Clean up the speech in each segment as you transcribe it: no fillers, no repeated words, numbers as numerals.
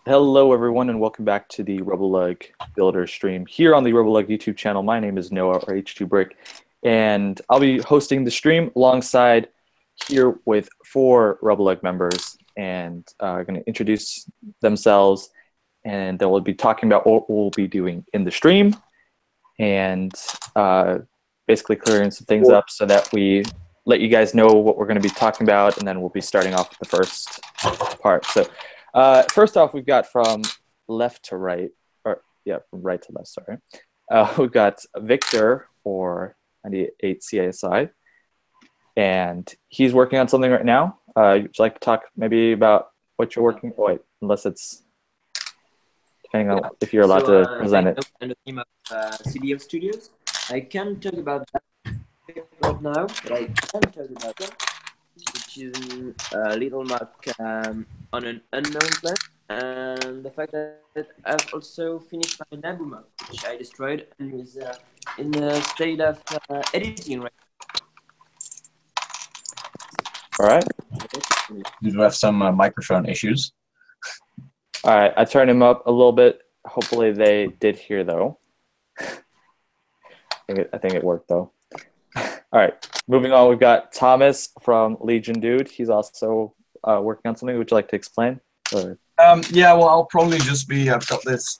Hello, everyone, and welcome back to the RebelLUG Builder stream here on the RebelLUG YouTube channel. My name is Noah, or H2Brick, and I'll be hosting the stream alongside here with 4 RebelLUG members, and going to introduce themselves, and then we'll be talking about what we'll be doing in the stream, and basically clearing some things up so that we let you guys know what we're going to be talking about, and then we'll be starting off with the first part. So. First off, we've got from left to right, or yeah, from right to left, sorry. We've got Victor, or 98 CSI, and he's working on something right now. Would you like to talk maybe about what you're working on? Oh, wait, unless it's, depending on if you're allowed to present it. And the team of CDF Studios. I can't talk about that right now, but I can talk about that, which is a little map on an unknown planet, and the fact that I've also finished my Nabu map, which I destroyed and is in the state of editing right All right. We do have some microphone issues. All right, I turned him up a little bit. Hopefully they did hear, though. I think it worked, though. All right, moving on, we've got Thomas from Legion Dude. He's also working on something. Would you like to explain? Or? Yeah, well, I'll probably just be, I've got this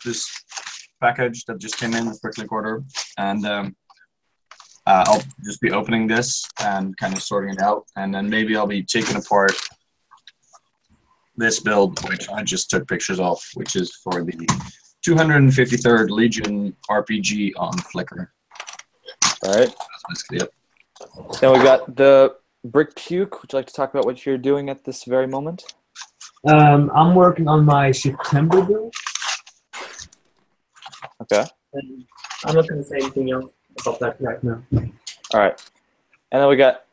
package that just came in with quick order, and I'll just be opening this and kind of sorting it out, and then maybe I'll be taking apart this build, which I just took pictures of, which is for the 253rd Legion RPG on Flickr. All right. That's basically it. Then we've got the Brick Puke. Would you like to talk about what you're doing at this very moment? I'm working on my September build. Okay. And I'm not going to say anything else about that right now. All right. And then we got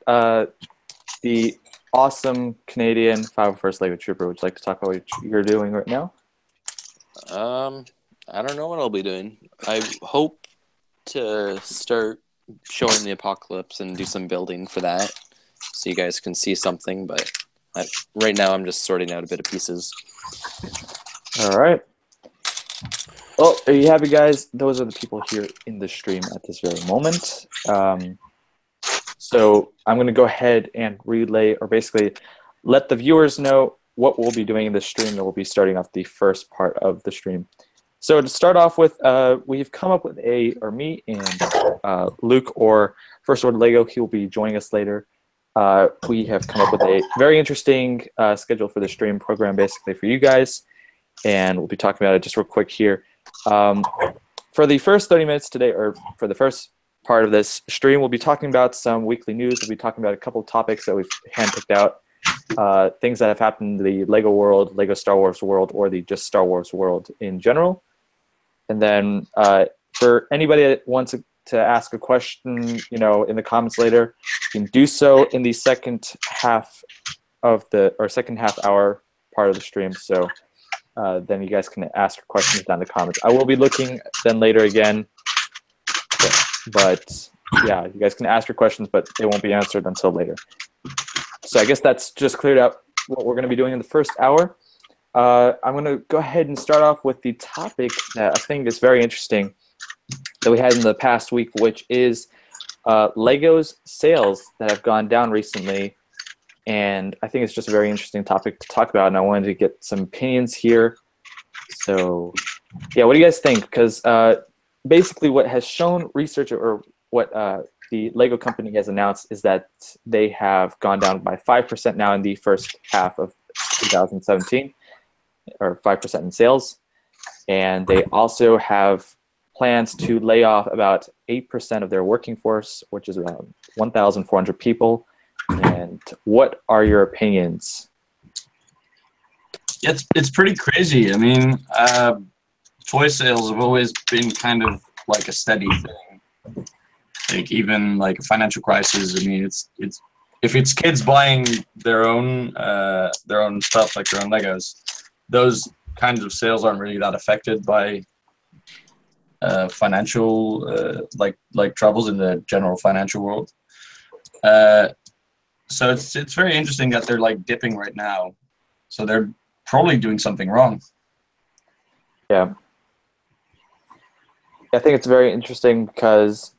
the awesome Canadian 501st Lego Trooper. Would you like to talk about what you're doing right now? I don't know what I'll be doing. I hope to start showing the apocalypse and do some building for that so you guys can see something, but right now I'm just sorting out a bit of pieces. All right. Well, there you have it, guys. Those are the people here in the stream at this very moment. So I'm going to go ahead and relay, or basically let the viewers know what we'll be doing in this stream, and we'll be starting off the first part of the stream. So to start off with, we've come up with me and Luke, or First Order Lego, he will be joining us later. We have come up with a very interesting schedule for the stream program, basically for you guys, and we'll be talking about it just real quick here. For the first 30 minutes today, or for the first part of this stream, we'll be talking about some weekly news. We'll be talking about a couple of topics that we've handpicked out, things that have happened in the Lego world, Lego Star Wars world, or the just Star Wars world in general. And then for anybody that wants to ask a question, in the comments later, you can do so in the second half hour part of the stream. So then you guys can ask questions down in the comments. I will be looking then later again, but yeah, you guys can ask your questions, but they won't be answered until later. So I guess that's just cleared up what we're going to be doing in the first hour. I'm going to go ahead and start off with the topic that I think is very interesting that we had in the past week, which is Lego's sales that have gone down recently. And I think it's just a very interesting topic to talk about, and I wanted to get some opinions here. So yeah, what do you guys think? Because basically what has shown research, or what the Lego company has announced, is that they have gone down by 5% now in the first half of 2017. Or 5% in sales, and they also have plans to lay off about 8% of their working force, which is around 1,400 people. And what are your opinions? It's pretty crazy. I mean, toy sales have always been kind of like a steady thing. Like even like a financial crisis. I mean, it's if it's kids buying their own stuff, like their own Legos, those kinds of sales aren't really that affected by financial like troubles in the general financial world. So it's very interesting that they're like dipping right now. So they're probably doing something wrong. Yeah. I think it's very interesting because,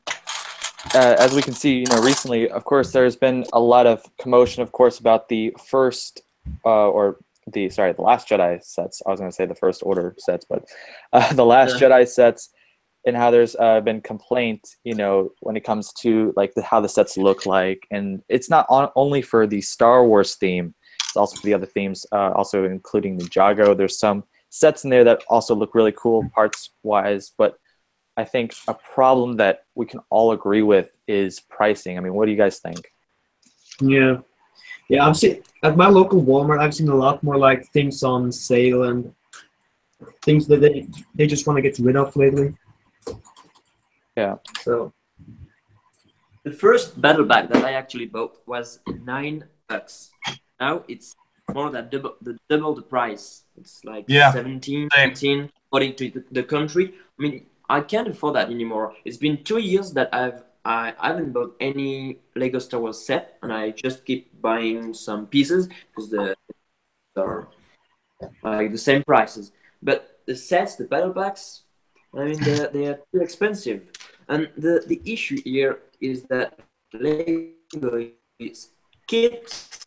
as we can see, recently, of course, there's been a lot of commotion, of course, about the first, the Last Jedi sets. I was going to say the First Order sets, but the Last Jedi sets, and how there's been complaint, when it comes to like how the sets look like, and it's not only for the Star Wars theme, it's also for the other themes, also including the Jago. There's some sets in there that also look really cool parts wise, but I think a problem that we can all agree with is pricing. I mean, what do you guys think? Yeah. Yeah, I've seen at my local Walmart, I've seen a lot more like things on sale and things that they just want to get rid of lately. Yeah. So The first battle bag that I actually bought was $9. Now it's more than double the price. It's like 17, 18, according to the country. I mean, I can't afford that anymore. It's been 2 years that I haven't bought any Lego Star Wars set, and I just keep buying some pieces because they are like the same prices. But the sets, the battle packs, I mean, they are too expensive. And the issue here is that Lego is keeps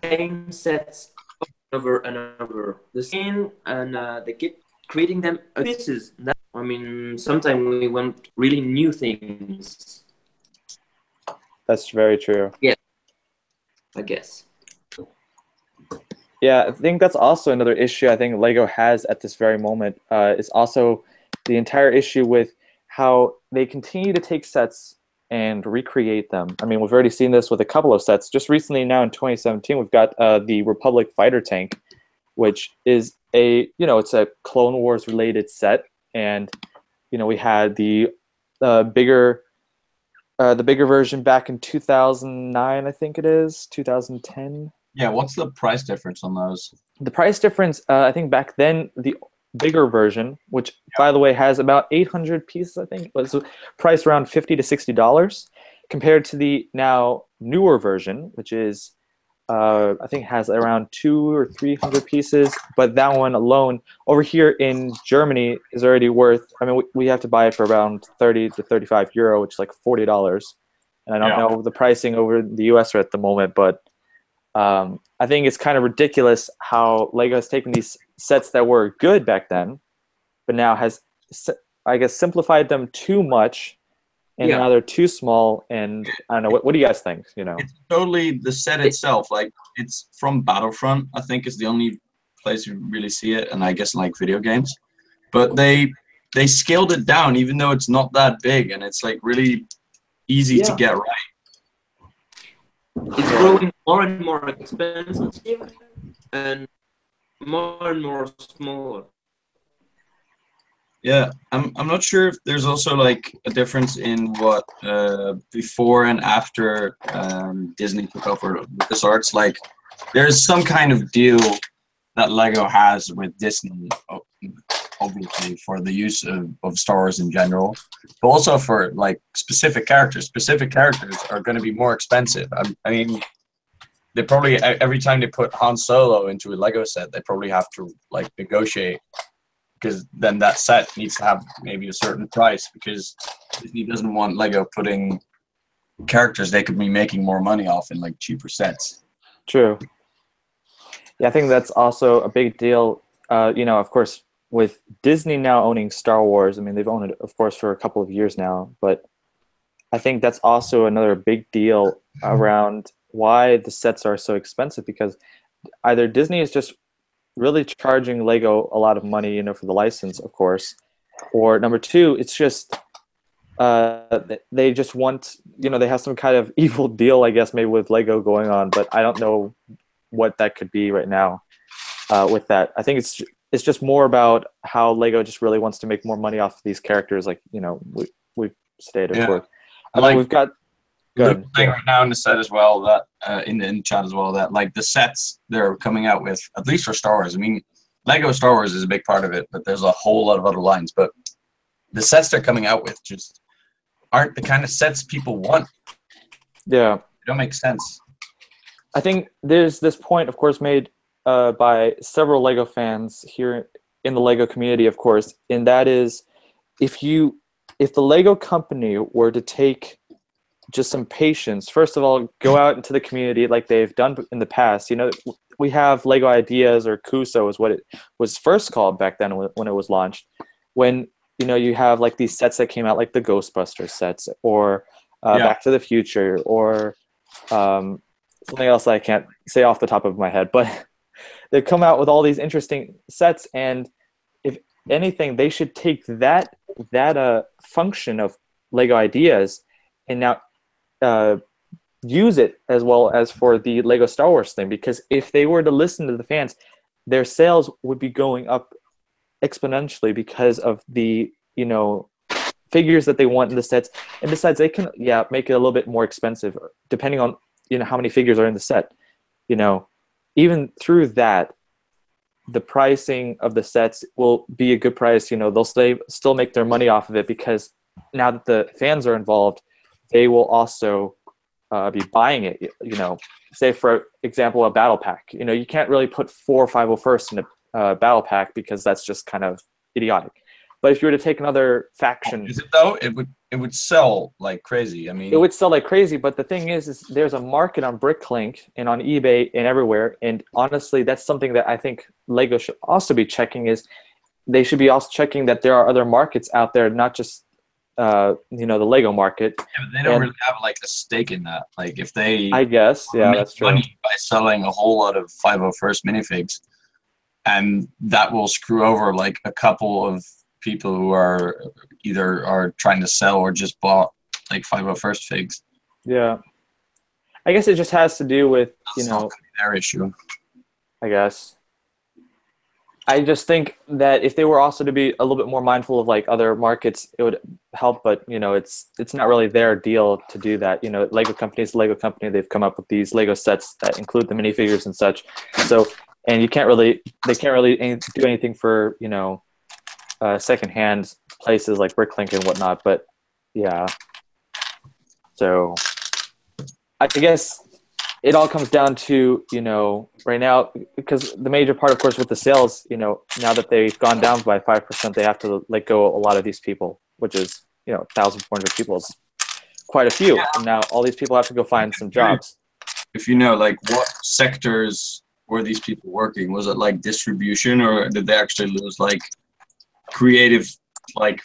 same sets over and over the same, and they keep creating them pieces. I mean, sometimes we want really new things. That's very true. Yeah, I guess. Yeah, I think that's also another issue I think Lego has at this very moment, is also the entire issue with how they continue to take sets and recreate them. I mean, we've already seen this with a couple of sets. Just recently now in 2017, we've got the Republic fighter tank, which is it's a Clone Wars related set. And, we had the bigger version back in 2009, I think it is, 2010. Yeah, what's the price difference on those? The price difference, I think back then, the bigger version, which, by the way, has about 800 pieces, I think, was priced around $50 to $60, compared to the now newer version, which is, I think, has around 200 or 300 pieces. But that one alone, over here in Germany, is already worth, I mean, we have to buy it for around 30 to 35 euro, which is like $40. And I don't know the pricing over the US at the moment, but I think it's kind of ridiculous how Lego has taken these sets that were good back then, but now has, I guess, simplified them too much, and now they're too small. And I don't know. What do you guys think? It's totally the set itself. Like, it's from Battlefront, I think, is the only place you really see it, and I guess in, like, video games. But they scaled it down, even though it's not that big, and it's like really easy to get right. It's growing more and more expensive and more smaller. Yeah, I'm not sure if there's also like a difference in what before and after Disney took over LucasArts. Like, there's some kind of deal that Lego has with Disney, obviously, for the use of Star Wars in general, but also for like specific characters. Specific characters are going to be more expensive. I mean, they probably, every time they put Han Solo into a Lego set, they probably have to like negotiate, because then that set needs to have maybe a certain price, because Disney doesn't want Lego putting characters they could be making more money off in like cheaper sets. True. Yeah, I think that's also a big deal. Of course, with Disney now owning Star Wars, I mean, they've owned it, of course, for a couple of years now, but I think that's also another big deal around why the sets are so expensive, because either Disney is just really charging Lego a lot of money, for the license, of course, or number two, it's just they just want, they have some kind of evil deal, I guess, maybe with Lego going on, but I don't know what that could be right now with that. I think it's just more about how Lego just really wants to make more money off of these characters, like we've stated. Yeah. We've got Luke saying right now in the set as well, that in the chat as well, that like the sets they're coming out with, at least for Star Wars, I mean, Lego Star Wars is a big part of it, but there's a whole lot of other lines. But the sets they're coming out with just aren't the kind of sets people want. Yeah, They don't make sense. I think there's this point, of course, made by several Lego fans here in the Lego community, of course, and that is if the Lego company were to take just some patience, first of all, go out into the community like they've done in the past. You know, we have Lego Ideas, or Kuso is what it was first called back then when it was launched. When, you know, you have like these sets that came out, like the Ghostbusters sets, or Back to the Future, or something else I can't say off the top of my head, but they come out with all these interesting sets, and if anything, they should take that function of Lego Ideas and now use it as well as for the Lego Star Wars thing, because if they were to listen to the fans, their sales would be going up exponentially because of the, you know, figures that they want in the sets. And besides, they can make it a little bit more expensive depending on, you know, how many figures are in the set. You know, even through that, the pricing of the sets will be a good price. You know, they'll still make their money off of it, because now that the fans are involved, they will also be buying it. You know, say for example, a battle pack. You know, you can't really put 4 501st in a battle pack because that's just kind of idiotic. But if you were to take another faction, is it though? It would sell like crazy. I mean, it would sell like crazy. But the thing is there's a market on Bricklink and on eBay and everywhere. And honestly, that's something that I think Lego should also be checking. Is they should be also checking that there are other markets out there, not just you know, the Lego market. Yeah, but they don't really have like a stake in that. Like if they, I guess, yeah, make that's true. money by selling a whole lot of 501st minifigs, and that will screw over like a couple of people who are either trying to sell or just bought like 501st figs. Yeah, I guess it just has to do with, you That's know, not gonna be their issue. I guess. I just think that if they were also to be a little bit more mindful of like other markets, it would help. But you know, it's not really their deal to do that. You know, Lego company is a Lego company. They've come up with these Lego sets that include the minifigures and such. So, and they can't really do anything for, you know, secondhand places like Bricklink and whatnot. But yeah, so I guess it all comes down to, you know, right now, because the major part, of course, with the sales, you know, now that they've gone down by 5%, they have to let go a lot of these people, which is, you know, 1,400 people is quite a few. And now all these people have to go find some jobs. If you know, like, what sectors were these people working? Was it like distribution, or did they actually lose like creative, like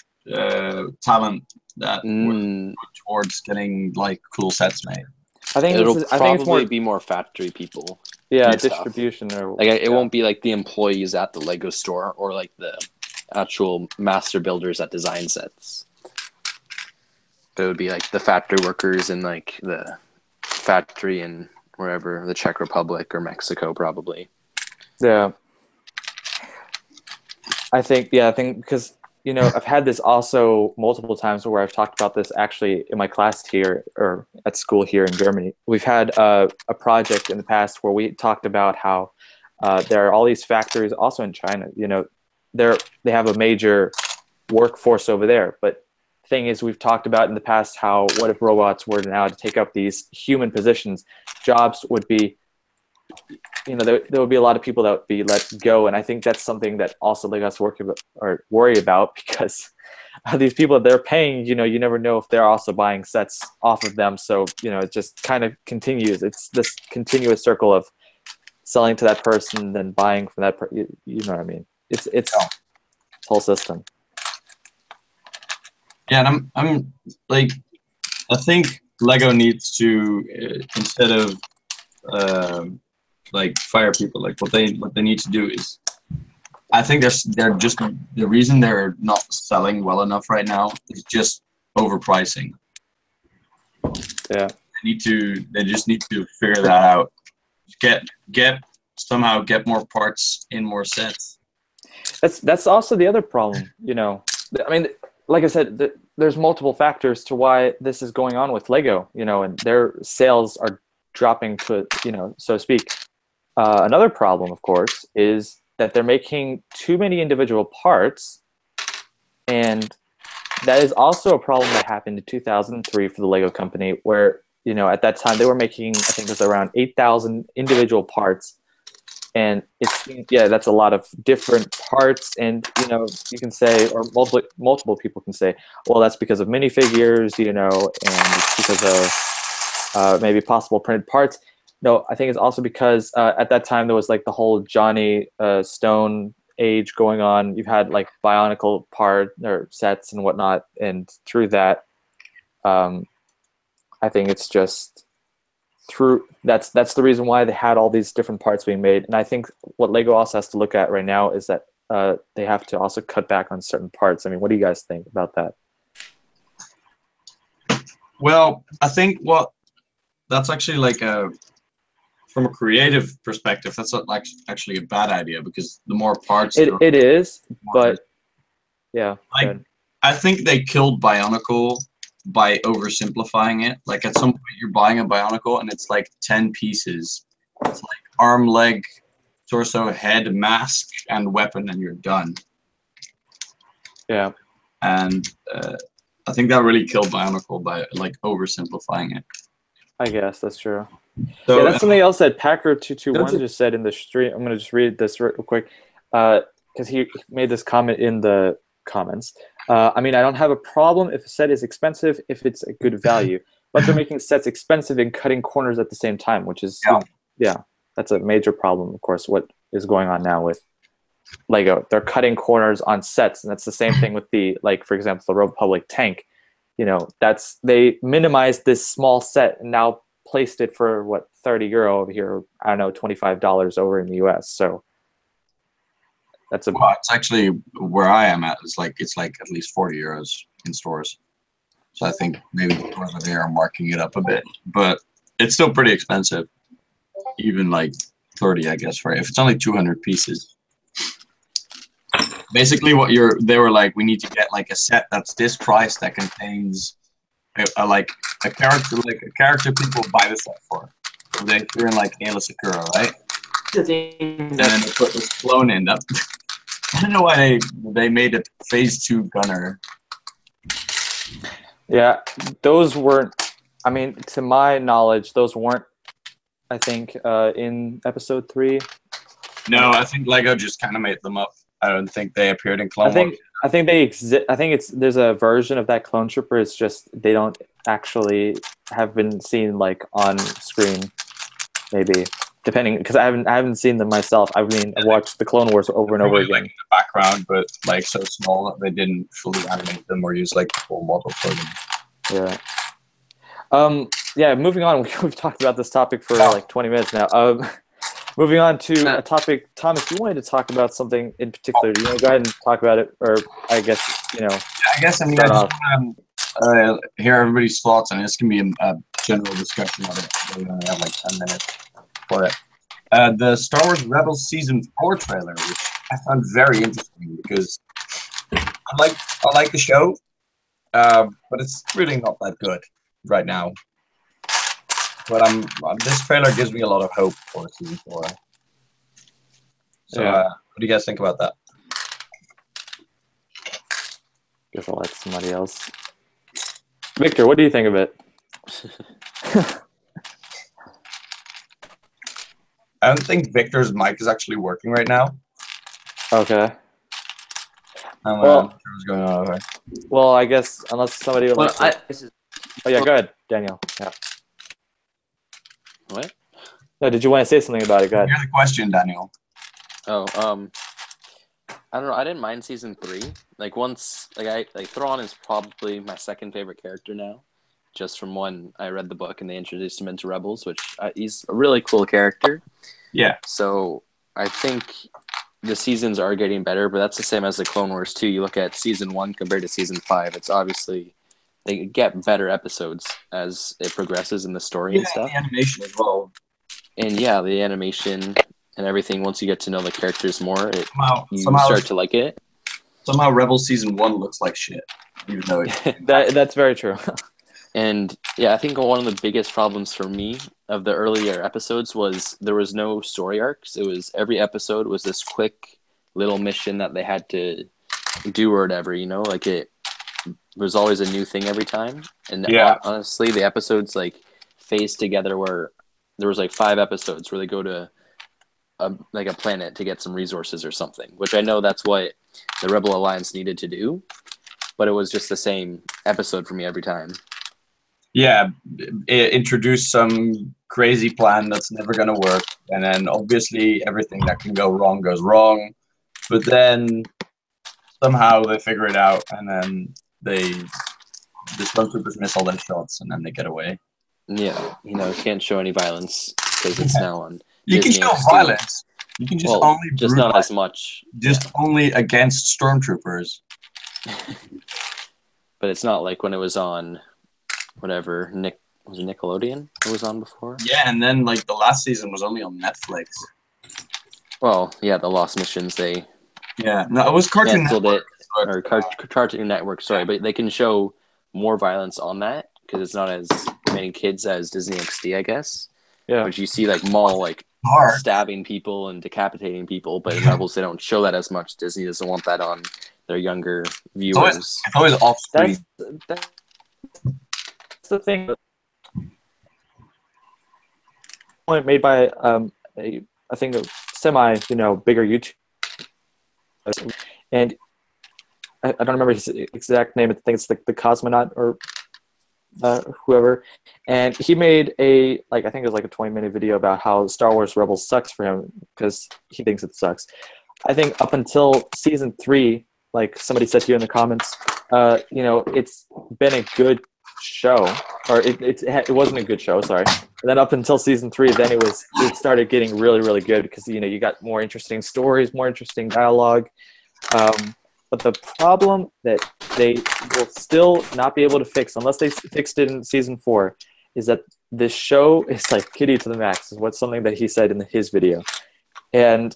talent that were towards getting like cool sets made? I think it's more, be more factory people. Yeah, distribution or like it won't be like the employees at the Lego store or like the actual master builders that design sets. But it would be like the factory workers in like the factory in wherever, the Czech Republic or Mexico, probably. Yeah. I think because, you know, I've had this also multiple times where I've talked about this actually in my class here or at school here in Germany. We've had a project in the past where we talked about how there are all these factories also in China. You know, they have a major workforce over there. But the thing is, we've talked about in the past how what if robots were now to take up these human positions, jobs would be, you know, there would be a lot of people that would be let go, and I think that's something that also Lego has to worry about, because these people that they're paying, you know, you never know if they're also buying sets off of them. So, you know, it just kind of continues. It's this continuous circle of selling to that person, then buying from that person. You know what I mean? It's whole system. Yeah, and I'm like, I think Lego needs to instead of like fire people, like what they need to do is, I think they're just, the reason they're not selling well enough right now is just overpricing. Yeah, they just need to figure that out. Somehow get more parts in more sets. That's also the other problem. You know, I mean, like I said, there's multiple factors to why this is going on with Lego. You know, and their sales are dropping to, you know, so to speak. Another problem, of course, is that they're making too many individual parts, and that is also a problem that happened in 2003 for the Lego company, where at that time they were making, I think it was around 8,000 individual parts. And that's a lot of different parts. And, you can say, or multiple people can say, well, that's because of minifigures, and it's because of maybe possible printed parts. No, I think it's also because at that time there was like the whole Johnny Stone age going on. You've had like Bionicle part or sets and whatnot, and through that, I think it's just that's the reason why they had all these different parts being made. And I think what Lego also has to look at right now is that they have to also cut back on certain parts. I mean, what do you guys think about that? Well, I think that's actually like from a creative perspective, that's not like actually a bad idea, because the more parts it is, but yeah. I think they killed Bionicle by oversimplifying it. Like at some point you're buying a Bionicle and it's like 10 pieces. It's like arm, leg, torso, head, mask, and weapon, and you're done. Yeah. And I think that really killed Bionicle by like oversimplifying it. I guess that's true. So, yeah, that's something else that Packer221 just said in the stream. I'm going to just read this real quick because he made this comment in the comments. I mean, I don't have a problem if a set is expensive if it's a good value, but they're making sets expensive and cutting corners at the same time, which is, that's a major problem, of course, what is going on now with Lego. They're cutting corners on sets, and that's the same thing with the, like, for example, the Republic tank. They minimized this small set and now placed it for, what, €30 over here, I don't know, $25 over in the US. So that's it's actually where I am at. It's like at least €40 in stores. So I think maybe the stores over there are marking it up a bit, but it's still pretty expensive. Even like 30, I guess, if it's only 200 pieces. Basically, they were like, we need to get like a set that's this price that contains a character people buy the set for. So they're in like Ayla Sakura, right? And then they put this clone in that. I don't know why they made it phase 2 gunner. Yeah, those weren't. I mean, to my knowledge, those weren't. I think in episode 3. No, I think Lego just kind of made them up. I don't think they appeared in Clone Wars. I think they exist. I think there's a version of that clone trooper. It's just they don't actually have been seen like on screen. Maybe depending, because I haven't seen them myself. I mean, I watched the Clone Wars over and over again. Like in the background, but like so small that they didn't fully animate them or use like the full model for them. Yeah. Yeah. Moving on. We've talked about this topic for like 20 minutes now. Moving on to a topic, Thomas, you wanted to talk about something in particular. Do you want to go ahead and talk about it? Or I guess, I guess I mean, I just want to hear everybody's thoughts, and this can be a general discussion of it. We only have like 10 minutes for it. The Star Wars Rebels Season 4 trailer, which I found very interesting because I like the show, but it's really not that good right now. But this trailer gives me a lot of hope for Season 4. So, what do you guys think about that? Guess I'll let somebody else. Victor, what do you think of it? I don't think Victor's mic is actually working right now. Okay. What's going on over? Well, I guess unless somebody would like to... Oh yeah, go ahead, Daniel. Yeah. What? No, did you want to say something about it? Go ahead. Here's the question, Daniel. Oh, I don't know. I didn't mind Season 3. Like Thrawn is probably my second favorite character now, just from when I read the book and they introduced him into Rebels, which he's a really cool character. Yeah. So I think the seasons are getting better, but that's the same as the Clone Wars too. You look at Season 1 compared to Season 5. It's obviously they get better episodes as it progresses in the story and stuff. The animation as well. And yeah, the animation and everything. Once you get to know the characters more, you start to like it. Somehow, Rebels Season 1 looks like shit, even though that's very true. And yeah, I think one of the biggest problems for me of the earlier episodes was there was no story arcs. It was every episode was this quick little mission that they had to do or whatever. It was always a new thing every time. And honestly, the episodes phase together where there was like 5 episodes where they go to like a planet to get some resources or something, which I know that's what the Rebel Alliance needed to do, but it was just the same episode for me every time. Yeah, it introduced some crazy plan that's never gonna work, and then obviously everything that can go wrong goes wrong, but then somehow they figure it out, and then the stormtroopers miss all their shots, and then they get away. Yeah, can't show any violence because it's now on You Disney can show XD. violence. You can just only just not as much. Just only against stormtroopers. But it's not like when it was on whatever was it Nickelodeon it was on before? Yeah, and then like the last season was only on Netflix. Well, yeah, the Lost Missions they no, it was Cartoon canceled Network, it or Cartoon Network. Sorry, but they can show more violence on that because it's not as many kids as Disney XD, I guess. Yeah. But you see like Maul like hard. stabbing people and decapitating people, but in Rebels they don't show that as much. Disney doesn't want that on their younger viewers. It's always off screen. That's the thing. Point made by I think a semi bigger YouTube, and I don't remember his exact name. I think it's the cosmonaut or whoever, and he made I think it was like a 20-minute video about how Star Wars Rebels sucks for him because he thinks it sucks. I think up until season 3, like somebody said here in the comments, it's been a good show, or it wasn't a good show, sorry. And then up until season 3, then it started getting really, really good because you got more interesting stories, more interesting dialogue. But the problem that they will still not be able to fix, unless they fixed it in season 4, is that this show is like kiddie to the max, is what's something that he said in his video. And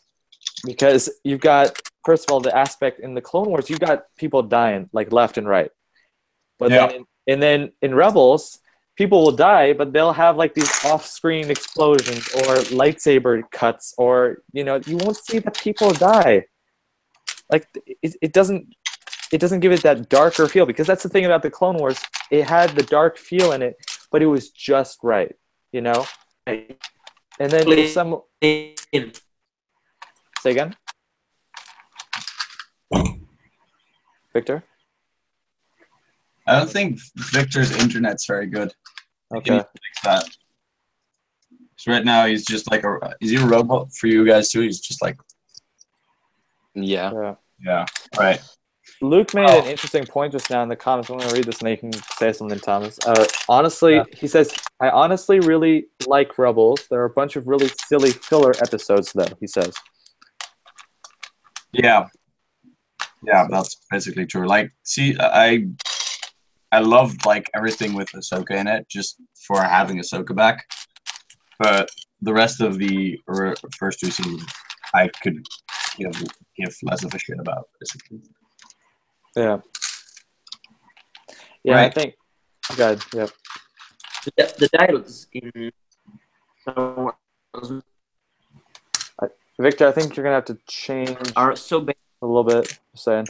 because you've got, first of all, the aspect in the Clone Wars, you've got people dying like left and right. But then in Rebels, people will die, but they'll have like these off-screen explosions or lightsaber cuts, or you won't see the people die. Like it doesn't give it that darker feel, because that's the thing about the Clone Wars. It had the dark feel in it, but it was just right, And then some. Say again, Victor. I don't think Victor's internet's very good. Okay. Fix that. So right now he's just like is he a robot for you guys too? He's just like. Yeah. Yeah. Right. Luke made an interesting point just now in the comments. I'm going to read this and then you can say something, Thomas. Honestly, he says, I honestly really like Rebels. There are a bunch of really silly filler episodes, though, he says. Yeah. Yeah, that's basically true. Like, see, I loved, like, everything with Ahsoka in it, just for having Ahsoka back. But the rest of the first 2 seasons, I could give less of a shit about, basically. Yeah. Yeah, right. I think. Good. Yep. The dialogues in. Victor, I think you're gonna have to change. Are so bad. A little bit. Just saying.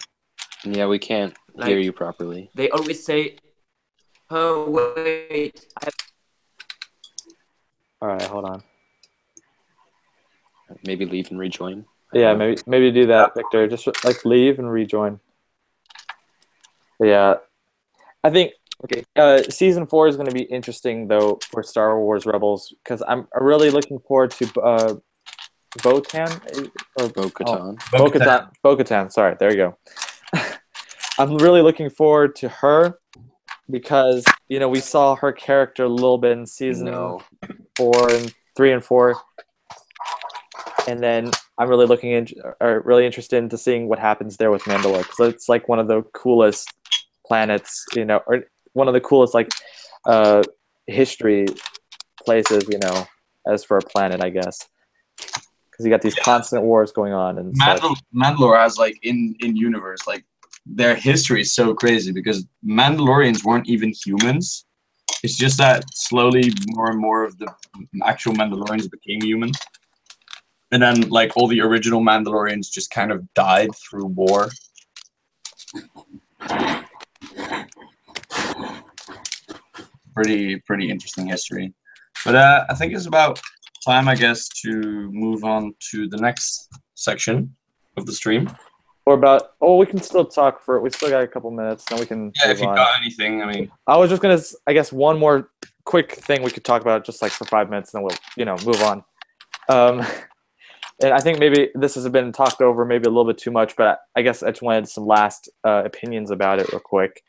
Yeah, we can't hear you properly. They always say, "Oh wait, I have." All right, hold on. Maybe leave and rejoin. Yeah, maybe do that, Victor. Just like leave and rejoin. But yeah, I think season 4 is going to be interesting though for Star Wars Rebels, because I'm really looking forward to Bo-Katan or Bo-Katan. Bo-Katan. Sorry, there you go. I'm really looking forward to her because we saw her character a little bit in season 4 and 3 and 4, and then I'm really really interested into seeing what happens there with Mandalore, because it's like one of the coolest planets, or one of the coolest history places, as for a planet, I guess, because you got these constant wars going on. And Mandalore has in universe, their history is so crazy because Mandalorians weren't even humans. It's just that slowly more and more of the actual Mandalorians became human. And then, all the original Mandalorians just kind of died through war. Pretty interesting history. But I think it's about time, I guess, to move on to the next section of the stream. Or about, oh, we can still talk for, we still got a couple minutes, then we can Yeah, move if you on. got anything, I mean. I was just gonna, I guess, one more quick thing we could talk about, just like for 5 minutes, and then we'll, move on. And I think maybe this has been talked over maybe a little bit too much, but I guess I just wanted some last opinions about it real quick.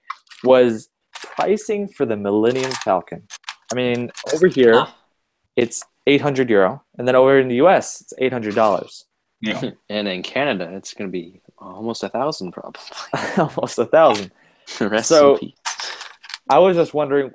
Was pricing for the Millennium Falcon. I mean, over here, it's €800, and then over in the US, it's $800. Yeah. And in Canada, it's going to be almost 1,000 probably. Almost 1,000. Rest So- in peace. I was just wondering,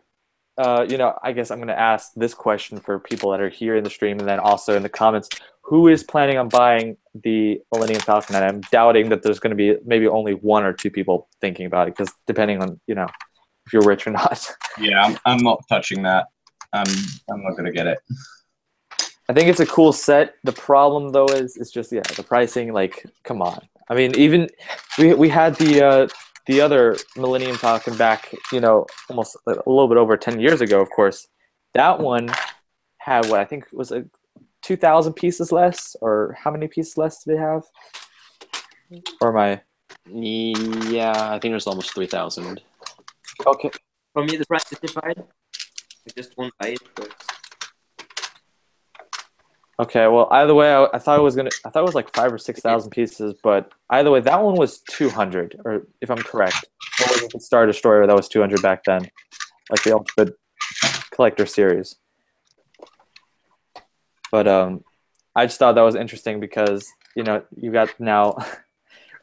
I guess I'm going to ask this question for people that are here in the stream and then also in the comments. Who is planning on buying the Millennium Falcon? And I'm doubting that there's going to be maybe only 1 or 2 people thinking about it, because depending on, if you're rich or not. Yeah, I'm not touching that. I'm not going to get it. I think it's a cool set. The problem, though, is just, the pricing. Like, come on. I mean, even we had the other Millennium Falcon back, almost a little bit over 10 years ago, of course. That one had what I think was 2,000 pieces less, or how many pieces less did it have? Or am I? Yeah, I think there's almost 3,000. Okay. For me, the price is justified. I just won't buy it. But... Okay. Well, either way, I thought it was like 5,000 or 6,000 pieces, but either way, that one was 200, or if I'm correct, it wasn't the Star Destroyer that was 200 back then, like the Ultimate Collector series. But I just thought that was interesting because you got now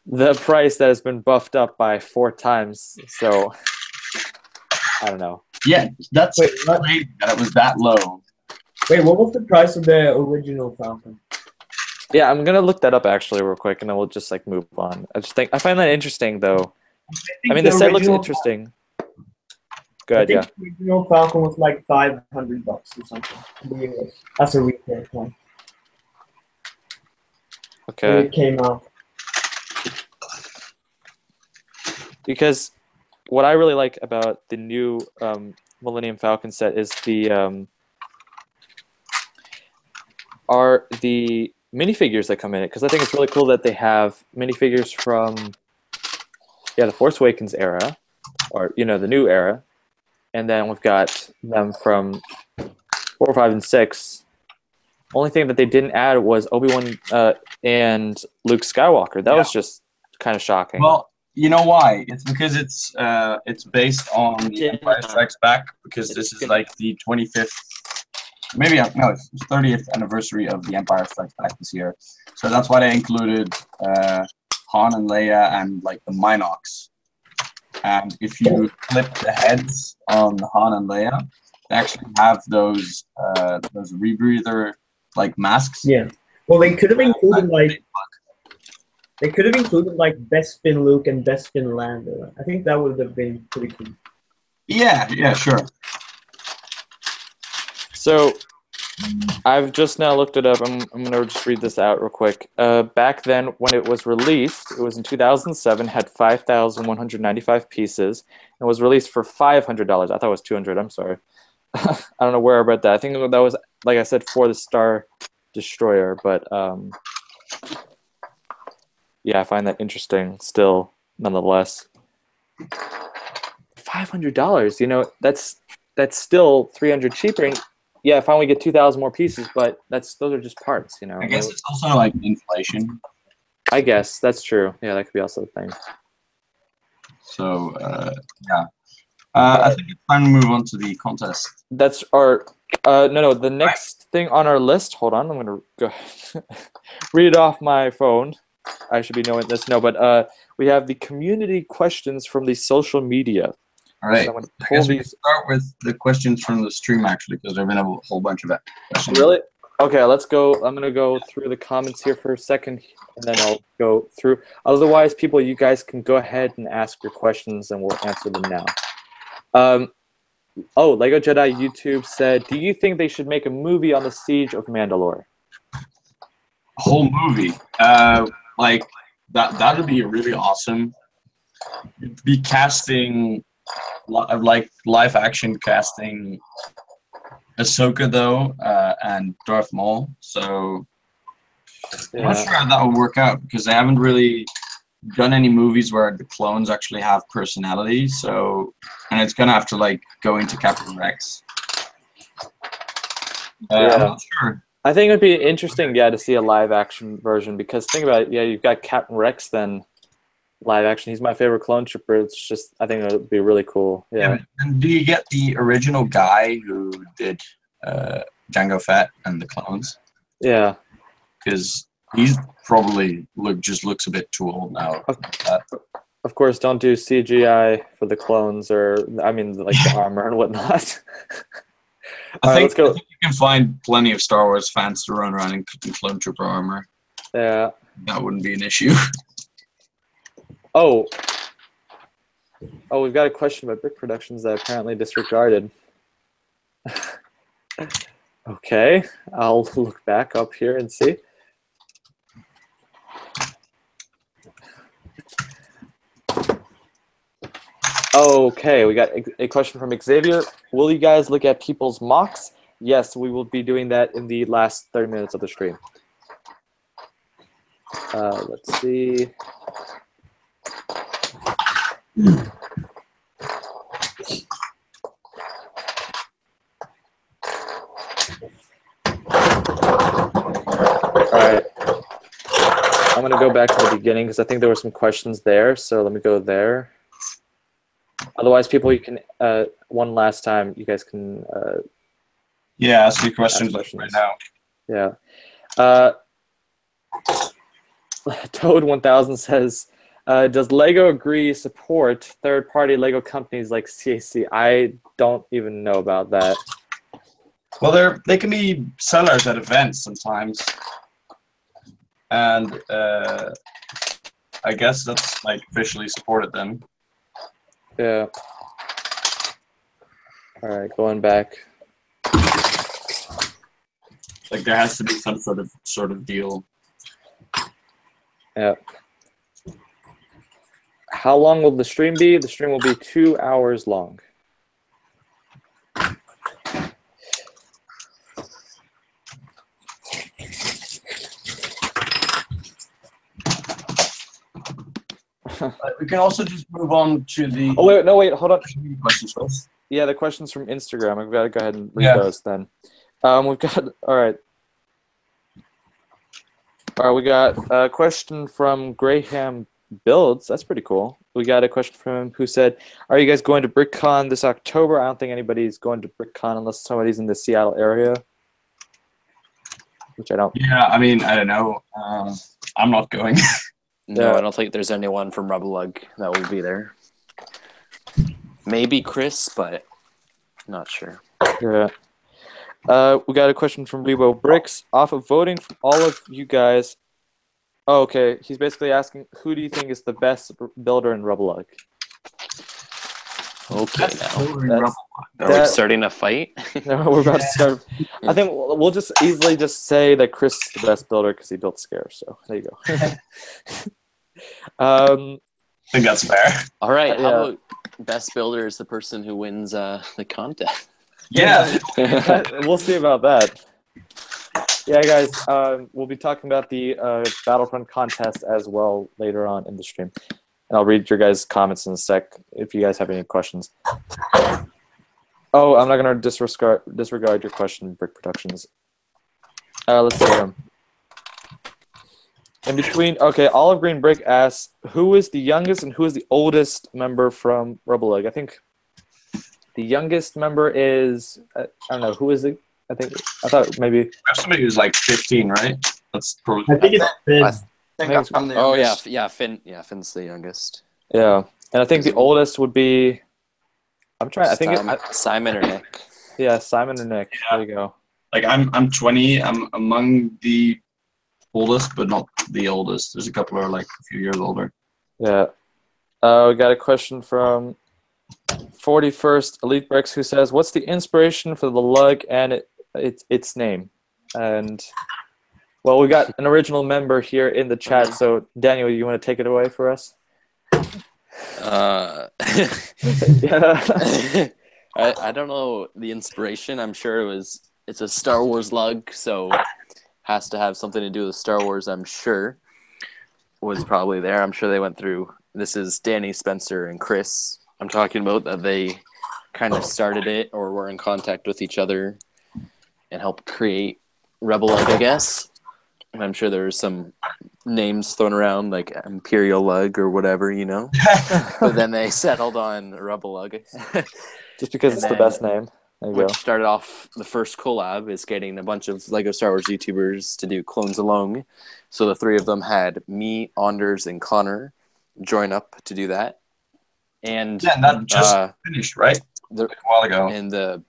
the price that has been buffed up by 4 times. So I don't know. Yeah, that's Wait, what? great that it was that low. Wait, what was the price of the original Falcon? Yeah, I'm gonna look that up actually real quick, and then we'll just move on. I find that interesting though. I mean, the set looks interesting. Good, I yeah. think the original Falcon was like $500 or something. That's a retail one. When Okay. it came out. Because what I really like about the new Millennium Falcon set is the minifigures that come in it. Because I think it's really cool that they have minifigures from the Force Awakens era, or the new era, and then we've got them from 4, 5, and 6. Only thing that they didn't add was Obi-Wan and Luke Skywalker. That was just kind of shocking. Well, you know why? It's because it's based on the Empire Strikes Back, because this is like the 25th, it's 30th anniversary of the Empire Strikes Back this year. So that's why they included Han and Leia and like the Minox. And if you flip the heads on Han and Leia, they actually have those rebreather masks. Yeah. Well, they could have included Bespin Luke and Bespin Lando. I think that would have been pretty cool. Yeah, sure. So I've just now looked it up. I'm going to just read this out real quick. Back then, when it was released, it was in 2007, had 5,195 pieces, and was released for $500. I thought it was $200. I'm sorry. I don't know where I read that. I think that was, like I said, for the Star Destroyer, but yeah, I find that interesting still, nonetheless. $500, that's still $300 cheaper. And yeah, if I only get 2,000 more pieces, but those are just parts, I guess it's also like inflation. I guess that's true. Yeah, that could be also a thing. So yeah, I think it's time to move on to the contest. That's our no. The next thing on our list. Hold on, I'm gonna go read it off my phone. I should be knowing this. No, but we have the community questions from the social media. All right. So I'm gonna I pull guess we can these. start with the questions from the stream actually, because there've been a whole bunch of questions. Really? Okay, let's go. I'm gonna go through the comments here for a second, and then I'll go through. Otherwise, people, you guys can go ahead and ask your questions, and we'll answer them now. Oh, Lego Jedi YouTube said, do you think they should make a movie on the Siege of Mandalore? A whole movie, like that would be really awesome. It'd be casting, like live action casting, Ahsoka though, and Darth Maul. So I'm not Yeah. sure how that will work out because they haven't really done any movies where the clones actually have personality. So, and it's gonna have to like go into Captain Rex. Yeah. I'm not sure. I think it'd be interesting, yeah, to see a live action version because think about it, yeah, you've got Captain Rex then live action. He's my favorite clone trooper. It's just I think it would be really cool. Yeah. Yeah, and do you get the original guy who did Jango Fett and the clones? Yeah. Because he's probably just looks a bit too old now. Of course, don't do CGI for the clones or I mean like the armor and whatnot. All right, let's go. I think you can find plenty of Star Wars fans to run around in clone trooper armor. Yeah. That wouldn't be an issue. Oh, we've got a question about Brick Productions that I apparently disregarded. Okay, I'll look back up here and see. Okay, we got a question from Xavier. Will you guys look at people's mocks? Yes, we will be doing that in the last 30 minutes of the stream. Let's see. All right. I'm going to go back to the beginning because I think there were some questions there. So let me go there. Otherwise, people, you can, one last time, you guys can... Yeah, ask me questions right now. Yeah. Toad 1000 says, does LEGO agree support third-party LEGO companies like CAC? I don't even know about that. Well, they can be sellers at events sometimes, and I guess that's like officially supported then. Yeah. All right, going back. Like there has to be some sort of deal. Yeah. How long will the stream be? The stream will be 2 hours long. We can also just move on to the. Oh wait, no wait, hold on. Questions first. Yeah, the questions from Instagram. I've got to go ahead and read those then. We've got all right. All right, we got a question from Graham Builds. That's pretty cool. We got a question from him who said, "Are you guys going to BrickCon this October?" I don't think anybody's going to BrickCon unless somebody's in the Seattle area. Which I don't. Yeah, I mean, I don't know. I'm not going. No, Yeah. I don't think there's anyone from RebelLUG that will be there. Maybe Chris, but not sure. Yeah. We got a question from Rebo Bricks. Off of voting from all of you guys. Oh, okay. He's basically asking, who do you think is the best builder in RebelLUG? Okay, now. Are we That- starting a fight? No, we're about to start. I think we'll just easily just say that Chris is the best builder because he built Scarif. So there you go. I think that's fair. All right, Yeah. how about best builder is the person who wins the contest? Yeah. We'll see about that. Yeah, guys, we'll be talking about the Battlefront contest as well later on in the stream. And I'll read your guys' comments in a sec if you guys have any questions. Oh, I'm not going to disregard your question, Brick Productions. Let's see. In between, okay, Olive Green Brick asks, who is the youngest and who is the oldest member from RebelLUG? I think the youngest member is, I don't know, who is it? I thought maybe. We have somebody who's like 15, right? That's probably. I think it's Finn. I think I'm the Oh yeah, youngest. yeah, Finn. Yeah, Finn's the youngest. Yeah, and I think the oldest would be. I'm trying. I think. Simon or Nick. Yeah, Simon or Nick. There you go. Like I'm 20. I'm among the oldest, but not the oldest. There's a couple who are like a few years older. Yeah. We got a question from 41st Elite Bricks who says, "What's the inspiration for the lug and its name?" And well, we got an original member here in the chat. So Daniel, you want to take it away for us? Yeah. I don't know the inspiration. I'm sure it's a Star Wars lug, so has to have something to do with Star Wars. I'm sure was probably there. I'm sure they went through. This is Danny, Spencer, and Chris. I'm talking about that they kind of started it or were in contact with each other and helped create RebelLUG, I guess. And I'm sure there's some names thrown around like Imperial Lug or whatever, you know. But then they settled on RebelLUG. Just because And it's the then- best name. There you Which go. started off the first collab is getting a bunch of Lego Star Wars YouTubers to do clones along. So the three of them had me, Anders, and Connor join up to do that. And Yeah, and that just finished, right? the, Like a while ago. and the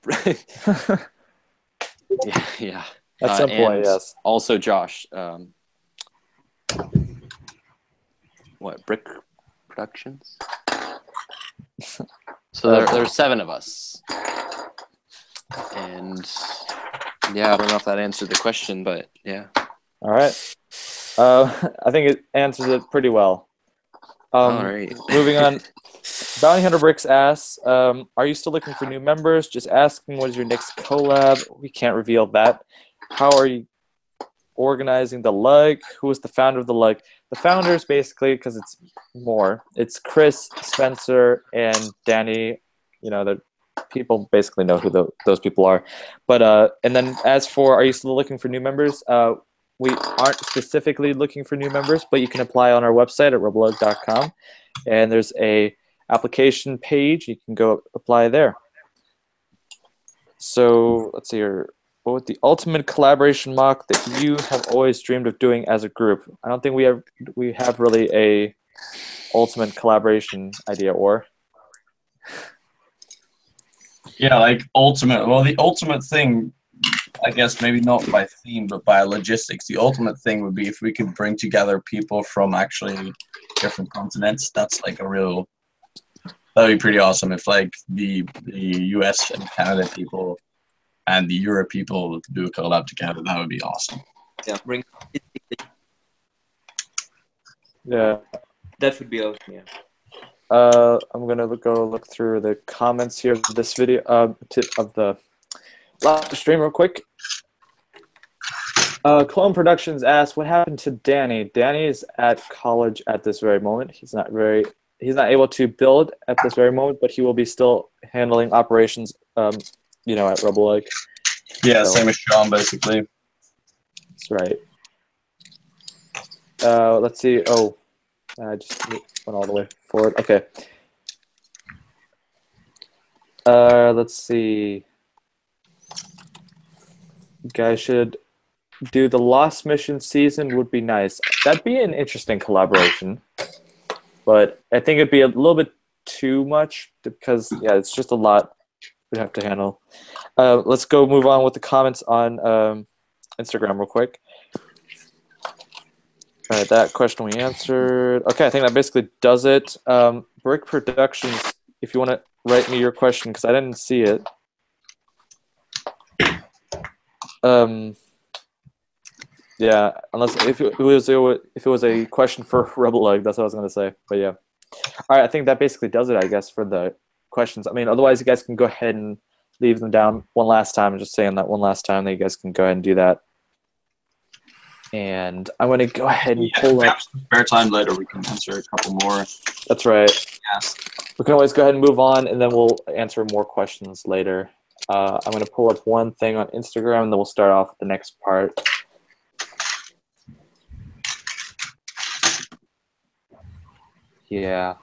yeah. At some point, and yes. Also Josh. What, Brick Productions? So there's 7 of us. And yeah, I don't know if that answered the question, but yeah. All right. I think it answers it pretty well. All right. Moving on. Bounty Hunter Bricks asks, are you still looking for new members? Just asking, what is your next collab? We can't reveal that. How are you organizing the LUG? Who is the founder of the LUG? The founders, basically, because it's Chris, Spencer, and Danny. You know, the people basically know who those people are. But and then as for, are you still looking for new members? We aren't specifically looking for new members, but you can apply on our website at RebelLUG.com, and there's a application page. You can go apply there. So let's see here. What would the ultimate collaboration mock that you have always dreamed of doing as a group? I don't think we have really a ultimate collaboration idea, or Yeah, like ultimate. Well, the ultimate thing, I guess maybe not by theme, but by logistics. The ultimate thing would be if we could bring together people from actually different continents. That's like that'd be pretty awesome if like the US and Canada people and the Europe people do a collab together. That would be awesome. Yeah, bring. yeah. That would be awesome. Yeah. I'm gonna go look through the comments here of this video of the live stream real quick. Clone Productions asks, what happened to Danny? Danny is at college at this very moment. He's not able to build at this very moment, but he will be still handling operations, you know, at RebelLUG. Yeah, So, same as Sean, basically. that's right. Let's see. Oh, I just went all the way forward. Okay. Let's see. You guys should do the Lost Mission season. Would be nice. That'd be an interesting collaboration. But I think it'd be a little bit too much because, yeah, it's just a lot we'd have to handle. Let's go move on with the comments on Instagram real quick. All right, that question we answered. Okay, I think that basically does it. Brick Productions, if you want to write me your question, because I didn't see it. Yeah, unless if it was a question for RebelLUG, that's what I was gonna say. But yeah, all right, I think that basically does it, I guess, for the questions. I mean, otherwise you guys can go ahead and leave them down one last time. I'm just saying that one last time that you guys can go ahead and do that. And I'm going to go ahead and pull up. Spare time later, we can answer a couple more. That's right. Yes. We can always go ahead and move on, and then we'll answer more questions later. I'm going to pull up one thing on Instagram, and then we'll start off with the next part. Yeah.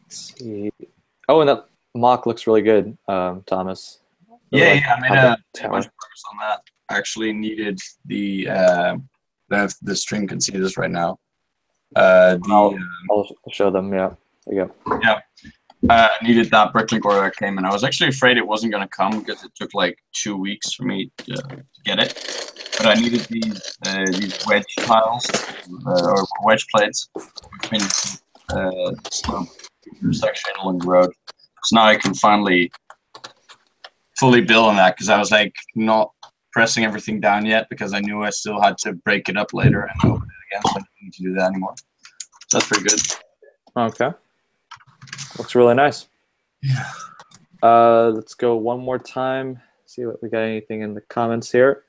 Let's see. Oh, and that mock looks really good, Thomas. Yeah, I made a bunch tower. of progress on that. I actually needed the stream can see this right now. I'll show them. Yeah, there you go. Yeah, I needed that bricklink order that came in. I was actually afraid it wasn't going to come because it took like 2 weeks for me to get it. But I needed these wedge tiles or wedge plates between slope intersection along the road. So now I can finally fully build on that because I was like not pressing everything down yet because I knew I still had to break it up later and open it again, so I didn't need to do that anymore. So that's pretty good. Okay. Looks really nice. Yeah. Let's go one more time. See what we got. Anything in the comments here?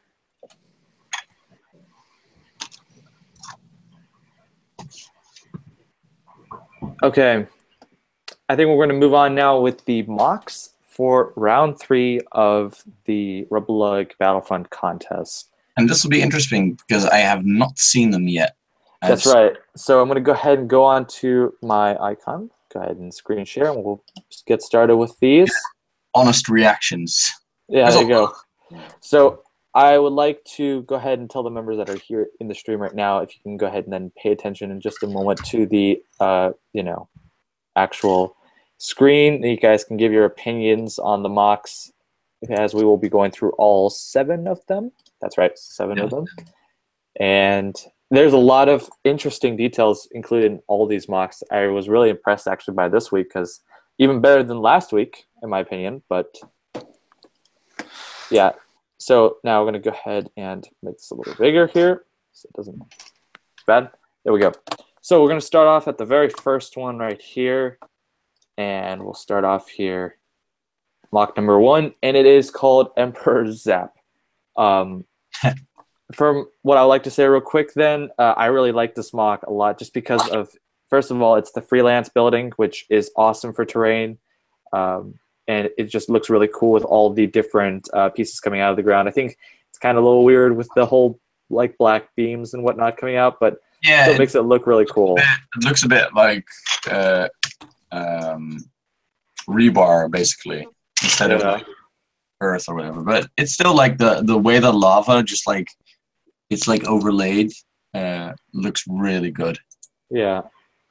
Okay. I think we're going to move on now with the mocks for round 3 of the RebelLUG Battlefront contest. And this will be interesting because I have not seen them yet. That's right. So I'm going to go ahead and go on to my icon. Go ahead and screen share, and we'll just get started with these. Honest reactions. Yeah, there you go. So I would like to go ahead and tell the members that are here in the stream right now, if you can go ahead and then pay attention in just a moment to the, actual screen. You guys can give your opinions on the mocks, as we will be going through all 7 of them. That's right, 7 of them. And there's a lot of interesting details included in all these mocks. I was really impressed actually by this week, because even better than last week, in my opinion. But yeah, so now we're going to go ahead and make this a little bigger here, so it doesn't bad. There we go. So we're going to start off at the very first one right here, and we'll start off here, mock number 1, and it is called Emperor Zap. From what I would like to say real quick then, I really like this mock a lot just because of, first of all, it's the freelance building, which is awesome for terrain. And it just looks really cool with all the different pieces coming out of the ground. I think it's kind of a little weird with the whole like black beams and whatnot coming out, but yeah, still makes it look really cool. It looks a bit like rebar, basically, instead of like earth or whatever. But it's still like the way the lava just like it's like overlaid. Looks really good. Yeah.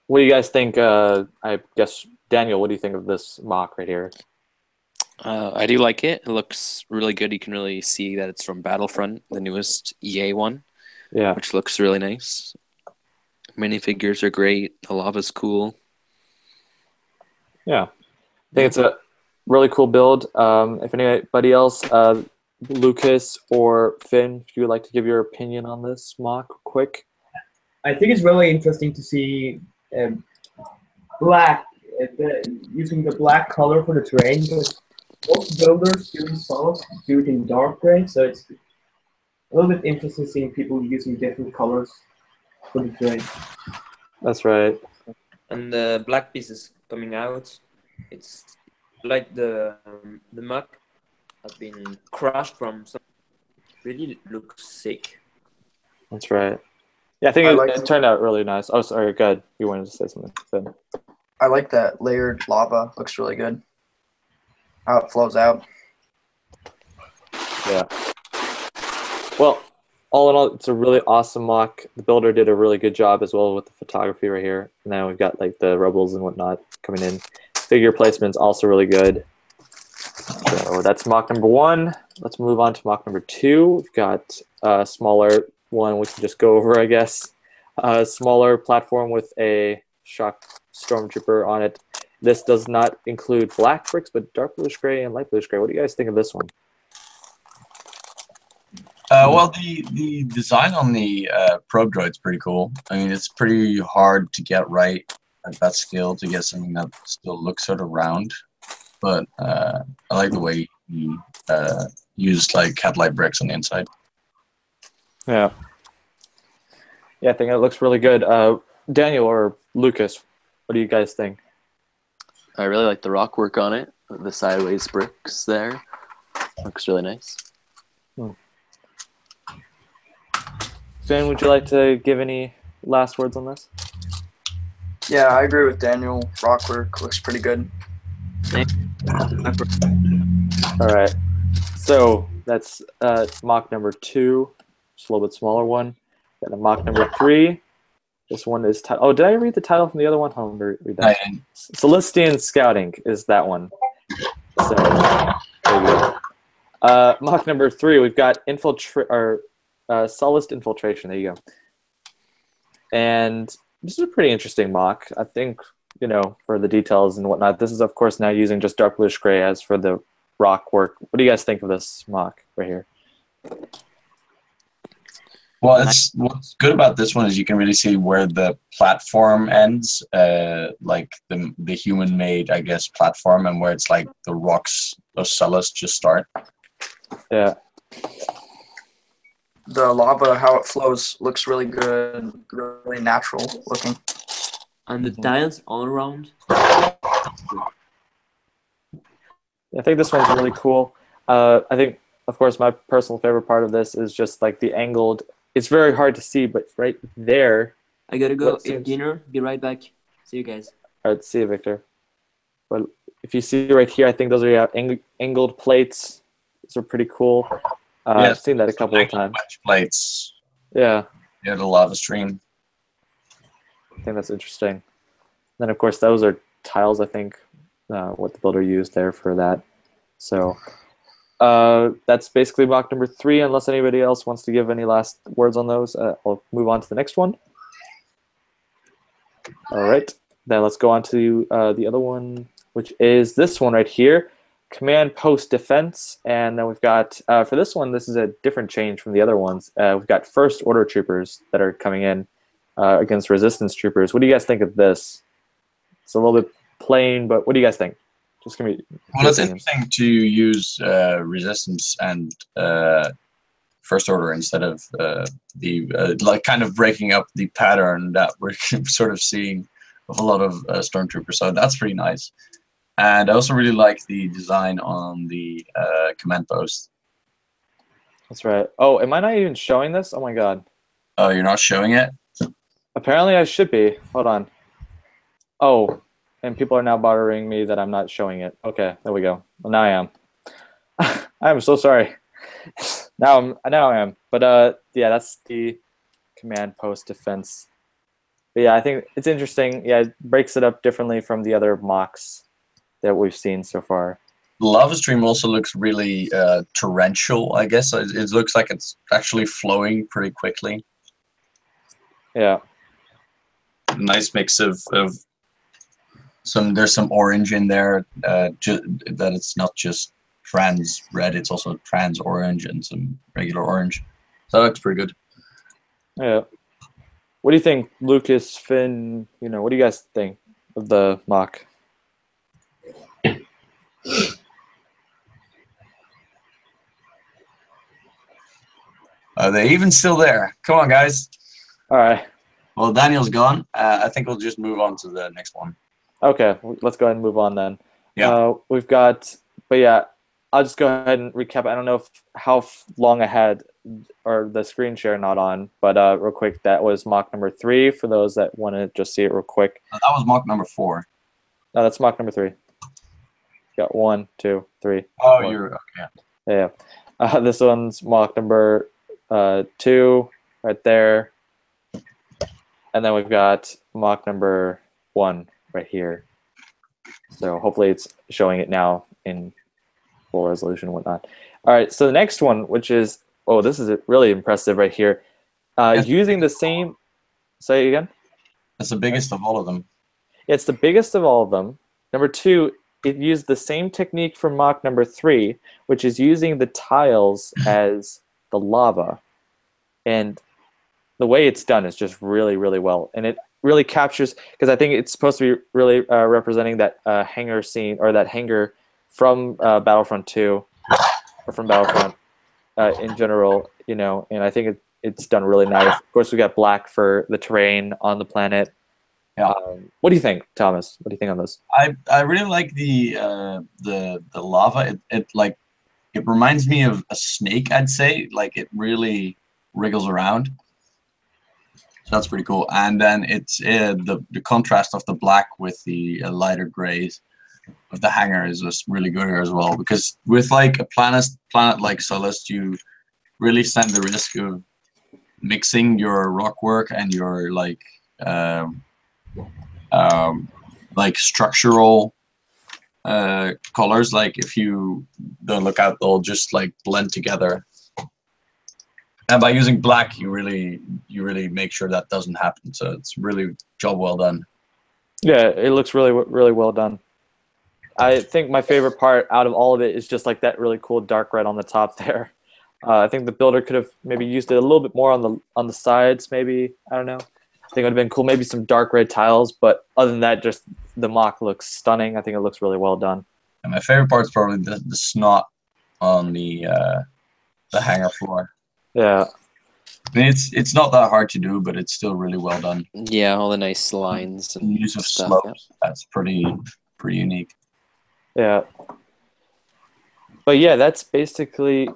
What do you guys think? I guess Daniel, what do you think of this mock right here? I do like it. It looks really good. You can really see that it's from Battlefront, the newest EA one. Yeah. Which looks really nice. Minifigures are great. The lava's cool. Yeah. I think it's a really cool build. If anybody else, Lucas or Finn, if you would like to give your opinion on this mock quick. I think it's really interesting to see black, using the black color for the terrain, because most builders doing solids do it in dark gray, so it's a little bit interesting seeing people using different colors for the terrain. That's right. And the black pieces coming out, it's like the muck has been crushed from some. Really looks sick. That's right. Yeah, I think it turned out really nice. Oh, sorry, go ahead. You wanted to say something, Finn. I like that layered lava. Looks really good. How it flows out. Yeah. Well, all in all, it's a really awesome mock. The builder did a really good job as well with the photography right here. Now we've got like the rebels and whatnot coming in. Figure placement's also really good. So that's mock number 1. Let's move on to mock number 2. We've got a smaller one we can just go over, I guess. A smaller platform with a shock stormtrooper on it. This does not include black bricks, but dark bluish gray and light bluish gray. What do you guys think of this one? Well, the design on the probe droid's pretty cool. I mean, it's pretty hard to get right at that scale to get something that still looks sort of round. But I like the way he used like cat-light bricks on the inside. Yeah. Yeah, I think it looks really good. Daniel or Lucas, what do you guys think? I really like the rock work on it. The sideways bricks there. Looks really nice. Finn, would you like to give any last words on this? Yeah, I agree with Daniel. Rock work looks pretty good. All right. So that's mock number 2. Just a little bit smaller one. Got a mock number 3. This one is oh, did I read the title from the other one? Hold on, read that. Celestian Scouting is that one. So there you go. Mock number 3, we've got Solist Infiltration. There you go. And this is a pretty interesting mock. I think, you know, for the details and whatnot. This is, of course, now using just dark bluish gray as for the rock work. What do you guys think of this mock right here? Well, it's what's good about this one is you can really see where the platform ends, like the human-made, I guess, platform, and where it's like the rocks of Sullust just start. Yeah. The lava, how it flows, looks really good, really natural looking. And the tiles all around. I think this one's really cool. I think, of course, my personal favorite part of this is just like the angled. It's very hard to see, but right there. I gotta go What eat seems- dinner. Be right back. See you guys. All right, see you, Victor. But if you see right here, I think those are angled plates. Those are pretty cool. I've seen that a couple of times. Wedge plates. Yeah, Yeah, the lava stream. I think that's interesting. Then, of course, those are tiles, I think, what the builder used there for that. So that's basically mock number 3. Unless anybody else wants to give any last words on those, I'll move on to the next one. All right, then let's go on to the other one, which is this one right here, command post defense. And then we've got, for this one, this is a different change from the other ones. We've got first order troopers that are coming in against resistance troopers. What do you guys think of this? It's a little bit plain, but what do you guys think? Just give me Well, it's interesting to use resistance and first order instead of the like kind of breaking up the pattern that we're sort of seeing of a lot of stormtroopers. So that's pretty nice. And I also really like the design on the command post. That's right. Oh, am I not even showing this? Oh my god. Oh, you're not showing it? Apparently I should be. Hold on. Oh, and people are now bothering me that I'm not showing it. Okay, there we go. Well, now I am. I'm so sorry. Now I am. But yeah, that's the command post defense. But yeah, I think it's interesting. Yeah, it breaks it up differently from the other mocks that we've seen so far. The lava stream also looks really torrential, I guess. It looks like it's actually flowing pretty quickly. Yeah. Nice mix of there's some orange in there, that it's not just trans red, it's also trans orange and some regular orange. So that looks pretty good. Yeah. What do you think, Lucas, Finn, what do you guys think of the mock? Are they even still there? Come on, guys. All right. Well, Daniel's gone. I think we'll just move on to the next one. Okay, let's go ahead and move on then. Yeah. We've got, but yeah, I'll just go ahead and recap. I don't know how long I had or the screen share not on, but real quick, that was mock number 3 for those that want to just see it real quick. That was mock number 4. No, that's mock number 3. Got 1, 2, 3. Oh, 4. you're okay. Yeah. This one's mock number 2 right there. And then we've got mock number 1 right here. So hopefully it's showing it now in full resolution and whatnot. All right, so the next one, which is, oh, this is really impressive right here. Using the same, say it again? That's the biggest of all of them. It's the biggest of all of them. Number 2, it used the same technique from mock number 3, which is using the tiles as the lava. And the way it's done is just really, really well. And it really captures, because I think it's supposed to be really representing that hangar scene, or that hangar from Battlefront 2, or from Battlefront in general, and I think it's done really nice. Of course, we got black for the terrain on the planet. Yeah. What do you think, Thomas? What do you think on this? I really like the lava. It reminds me of a snake, I'd say. Like, it really wriggles around. So that's pretty cool. And then it's the contrast of the black with the lighter grays of the hangar is just really good here as well. Because with like a planet like Sullust, you really stand the risk of mixing your rock work and your like structural colors. Like, if you don't look out, they'll just like blend together. And by using black, you really make sure that doesn't happen. So it's really job well done. Yeah, it looks really, really well done. I think my favorite part out of all of it is just like that really cool dark red on the top there. I think the builder could have maybe used it a little bit more on the sides. Maybe, I don't know. I think it would have been cool. Maybe some dark red tiles, but other than that, just the mock looks stunning. I think it looks really well done. And my favorite part is probably the snot on the hangar floor. Yeah. I mean, it's not that hard to do, but it's still really well done. Yeah, all the nice lines The and use of stuff. slopes, that's pretty unique. Yeah. But yeah, that's basically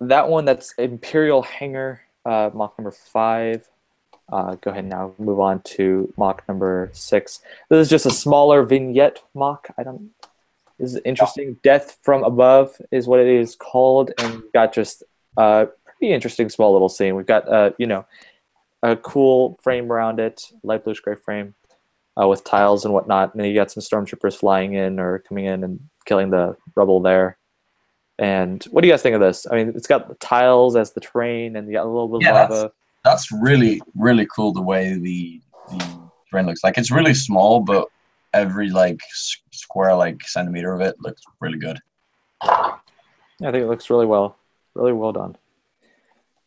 that one. That's Imperial Hangar, mock number 5. Go ahead and now move on to mock number 6. This is just a smaller vignette mock. This is interesting. Death from Above is what it is called, and we've got just pretty interesting small little scene. We've got a cool frame around it, light bluish gray frame with tiles and whatnot, and then you got some stormtroopers flying in or coming in and killing the rebel there. And what do you guys think of this? I mean, it's got the tiles as the terrain, and you got a little bit of lava. That's really cool the way the terrain looks. Like, it's really small, but every square centimeter of it looks really good. Yeah, I think it looks really well done.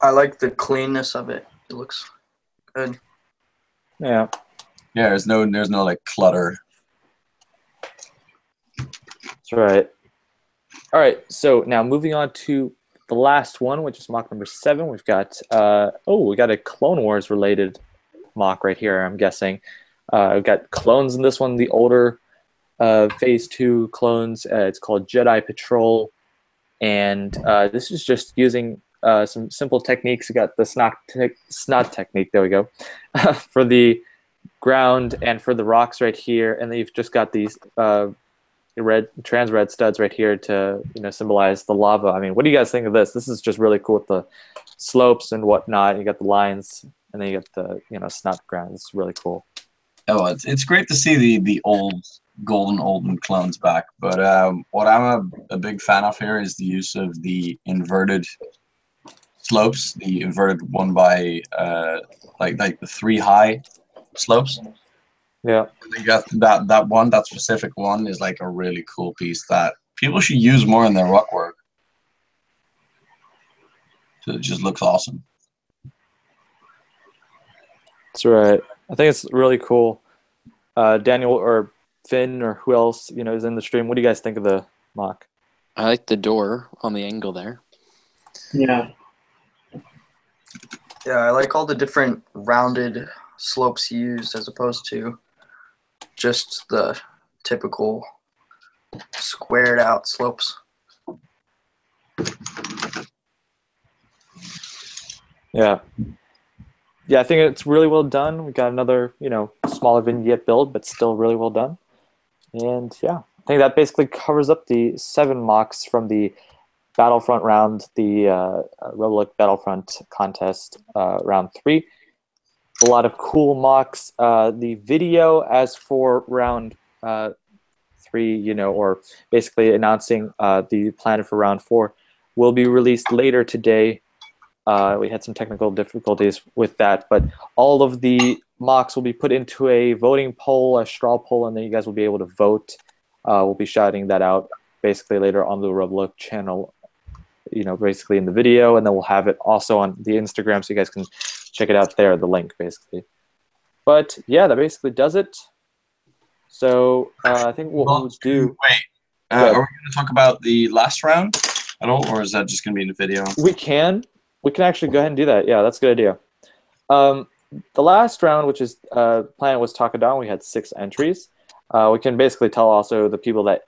I like the cleanness of it. It looks good. Yeah. Yeah, there's no like clutter. That's right. All right, so now moving on to the last one, which is mock number 7. We've got we got a Clone Wars related mock right here, I'm guessing. We've got clones in this one, the older Phase 2 clones. It's called Jedi Patrol, and this is just using some simple techniques. We got the snot technique, there we go, for the ground and for the rocks right here, and then you've just got these trans red studs right here to symbolize the lava. I mean, what do you guys think of this? This is just really cool with the slopes and whatnot. You got the lines, and then you got the snot ground. It's really cool. Oh, it's great to see the old golden olden clones back. But what I'm a big fan of here is the use of the inverted slopes, the inverted 1 by like the 3 high slopes. Yeah. You got that specific one is like a really cool piece that people should use more in their rock work. So it just looks awesome. That's right. I think it's really cool. Daniel or Finn or who else is in the stream, what do you guys think of the mock? I like the door on the angle there. Yeah. Yeah, I like all the different rounded slopes used as opposed to just the typical squared out slopes. Yeah. Yeah, I think it's really well done. We got another, smaller vignette build, but still really well done. And yeah, I think that basically covers up the 7 mocks from the Battlefront round, the RebelLUG Battlefront contest round 3. A lot of cool mocks. The video as for round 3, or basically announcing the plan for round 4 will be released later today. We had some technical difficulties with that, but all of the mocks will be put into a voting poll, a straw poll, and then you guys will be able to vote. We'll be shouting that out basically later on the RebelLUG channel, basically in the video, and then we'll have it also on the Instagram so you guys can check it out there, the link basically. But yeah, that basically does it. So I think what we'll do... Wait, are we going to talk about the last round at all, or is that just going to be in the video? We can actually go ahead and do that. Yeah, that's a good idea. The last round, which is Planet was Talking Down, we had 6 entries. We can basically tell also the people that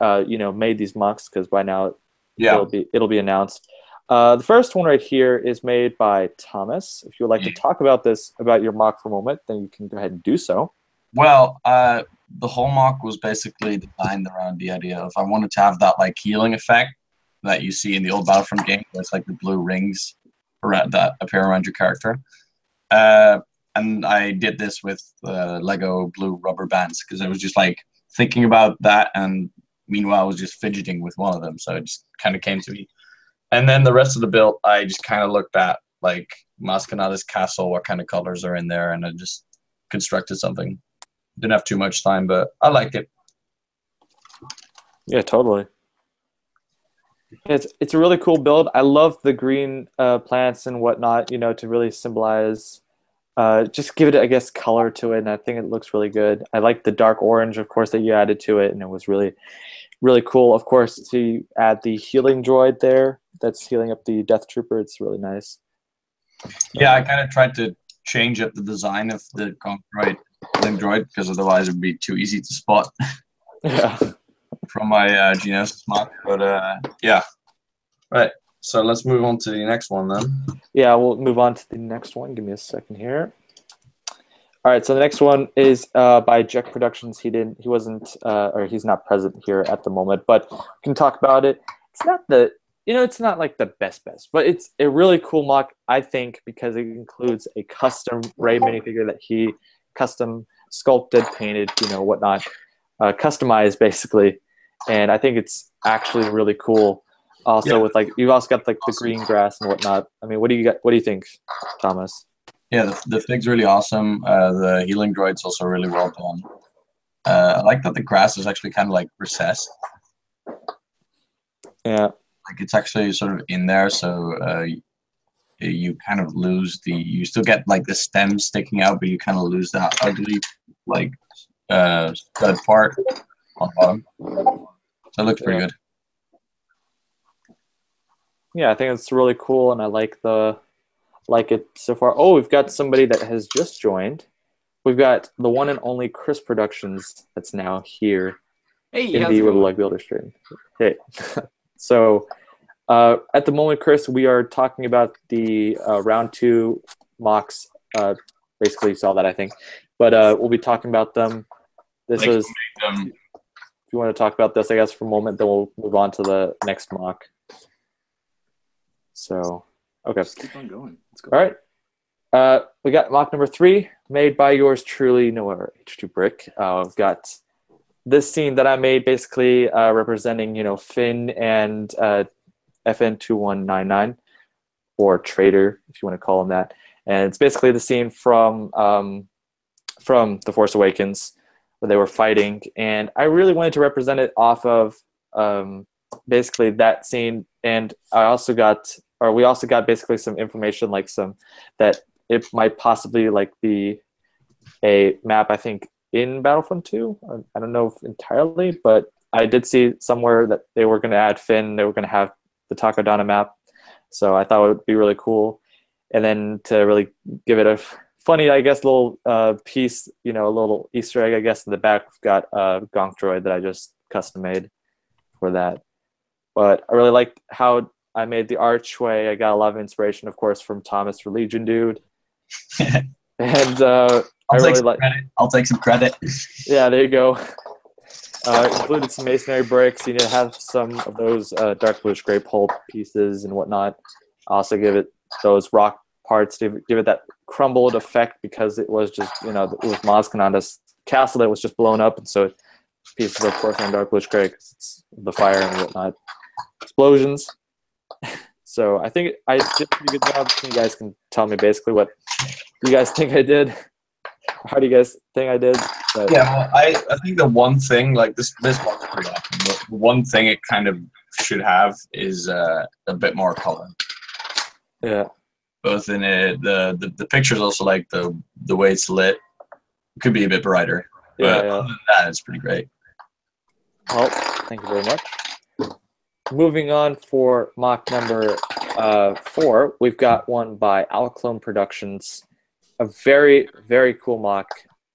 made these mocks, because by now it'll be announced. The first one right here is made by Thomas. If you would like to talk about your mock for a moment, then you can go ahead and do so. Well, the whole mock was basically designed around the idea of I wanted to have that healing effect that you see in the old Battlefront game. It's like the blue rings that appear around your character. And I did this with Lego blue rubber bands because I was just thinking about that, and meanwhile I was just fidgeting with one of them, so it just kind of came to me. And then the rest of the build, I just kind of looked at Mascanada's castle, what kind of colors are in there, and I just constructed something. Didn't have too much time, but I liked it. Yeah, totally. It's a really cool build. I love the green plants and whatnot, you know, to really symbolize, just give it, I guess, color to it, and I think it looks really good. I like the dark orange, of course, that you added to it, and it was really, really cool. Of course, to add the healing droid there that's healing up the Death Trooper, it's really nice. Yeah, I kind of tried to change up the design of the healing droid because otherwise it would be too easy to spot. Yeah. From my Geonosis mod, but yeah. Right, so let's move on to the next one then. Yeah, we'll move on to the next one. Give me a second here. All right, so the next one is by Jack Productions. He's not present here at the moment, but we can talk about it. It's not it's not like the best, but it's a really cool mock, I think, because it includes a custom Rey minifigure that he custom sculpted, painted, whatnot, customized basically. And I think it's actually really cool. Also, with you've also got like the green grass and whatnot. I mean, what do you think, Thomas? Yeah, the fig's really awesome. The healing droid's also really well done. I like that the grass is actually kind of like recessed. Yeah, like it's actually sort of in there, so you kind of lose you still get like the stem sticking out, but you kind of lose that ugly stud part on the bottom. So it looks pretty good. Yeah, I think it's really cool, and I like it so far. Oh, we've got somebody that has just joined. We've got the one and only Chris Productions that's now here in the RebelLUG Builder stream. Hey, so at the moment, Chris, we are talking about the round 2 mocks. Basically, you saw that, I think, but we'll be talking about them. If you want to talk about this, I guess, for a moment, then we'll move on to the next mock. So, okay. Just keep on going. Let's go. All right. We got mock number 3, made by yours truly, Noah H2 Brick. We've got this scene that I made, basically representing, Finn and FN2199, or Traitor, if you want to call him that. And it's basically the scene from The Force Awakens, where they were fighting, and I really wanted to represent it off of basically that scene. And we also got basically some information, like that it might possibly be a map, I think, in Battlefront 2. I don't know if entirely, but I did see somewhere that they were going to add Finn. They were going to have the Takodana map, so I thought it would be really cool. And then to really give it a funny, I guess, little piece, a little Easter egg, I guess, in the back, we've got a Gonk droid that I just custom made for that. But I really liked how I made the archway. I got a lot of inspiration, of course, from Thomas for Legion Dude. And I'll take some credit. Yeah, there you go. Included some masonry bricks. You need to have some of those dark bluish gray pulp pieces and whatnot. I also give it those rock parts to give it that crumbled effect, because it was just, it was Moskananda's castle that was just blown up, and so pieces, of course, on dark bluish gray because it's the fire and whatnot, explosions. So I think I did a pretty good job. You guys can tell me basically what you guys think I did. How do you guys think I did? But yeah, well, I think the one thing, this one's pretty awesome. The one thing it kind of should have is a bit more color. Yeah. Both in it, the pictures, also like the way it's lit, it could be a bit brighter. But other than that, it's pretty great. Well, thank you very much. Moving on for mock number 4, we've got one by Alclone Productions. A very, very cool mock.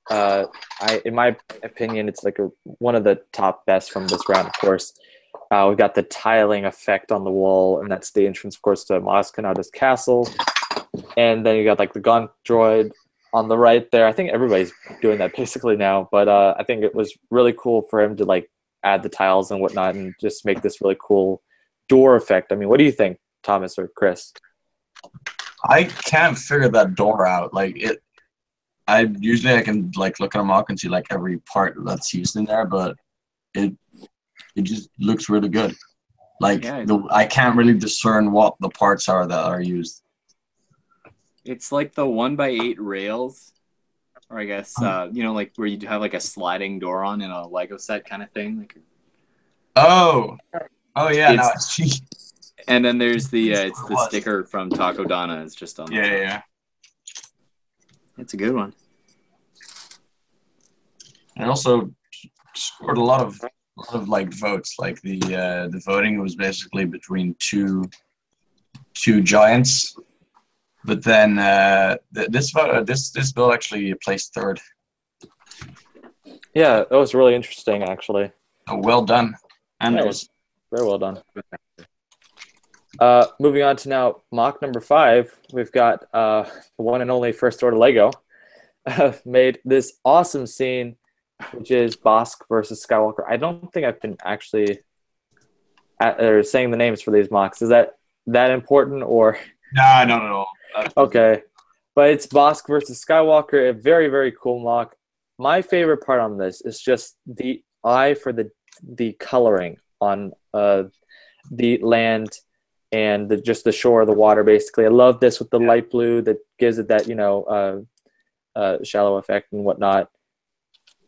In my opinion, it's one of the top best from this round, of course. We've got the tiling effect on the wall, and that's the entrance, of course, to Maz Kanata's castle. And then you got the Gonk droid on the right there. I think everybody's doing that basically now, but I think it was really cool for him to add the tiles and whatnot and just make this really cool door effect. I mean, what do you think, Thomas or Chris? I can't figure that door out. I can look at a mock and see every part that's used in there, but it just looks really good. I can't really discern what the parts are that are used. It's like the 1x8 rails, or I guess where you have a sliding door on in a Lego set kind of thing. Oh, Oh yeah, no, It's- And then there's it's the sticker from Taco Donna. It's just on. yeah, yeah. It's a good one. It also scored a lot of like votes. Like the voting was basically between two giants, but then this build actually placed third. Yeah, that was really interesting, actually. So well done, Anders. Very well done. Moving on to now mock number 5, we've got the one and only First Order Lego made this awesome scene, which is Bosk versus Skywalker. I don't think I've been actually saying the names for these mocks. Is that important or? Nah, not at all. Okay, but it's Bosk versus Skywalker, a very, very cool mock. My favorite part on this is just the eye for the coloring on the land and just the shore of the water, basically. I love this with the light blue that gives it that, shallow effect and whatnot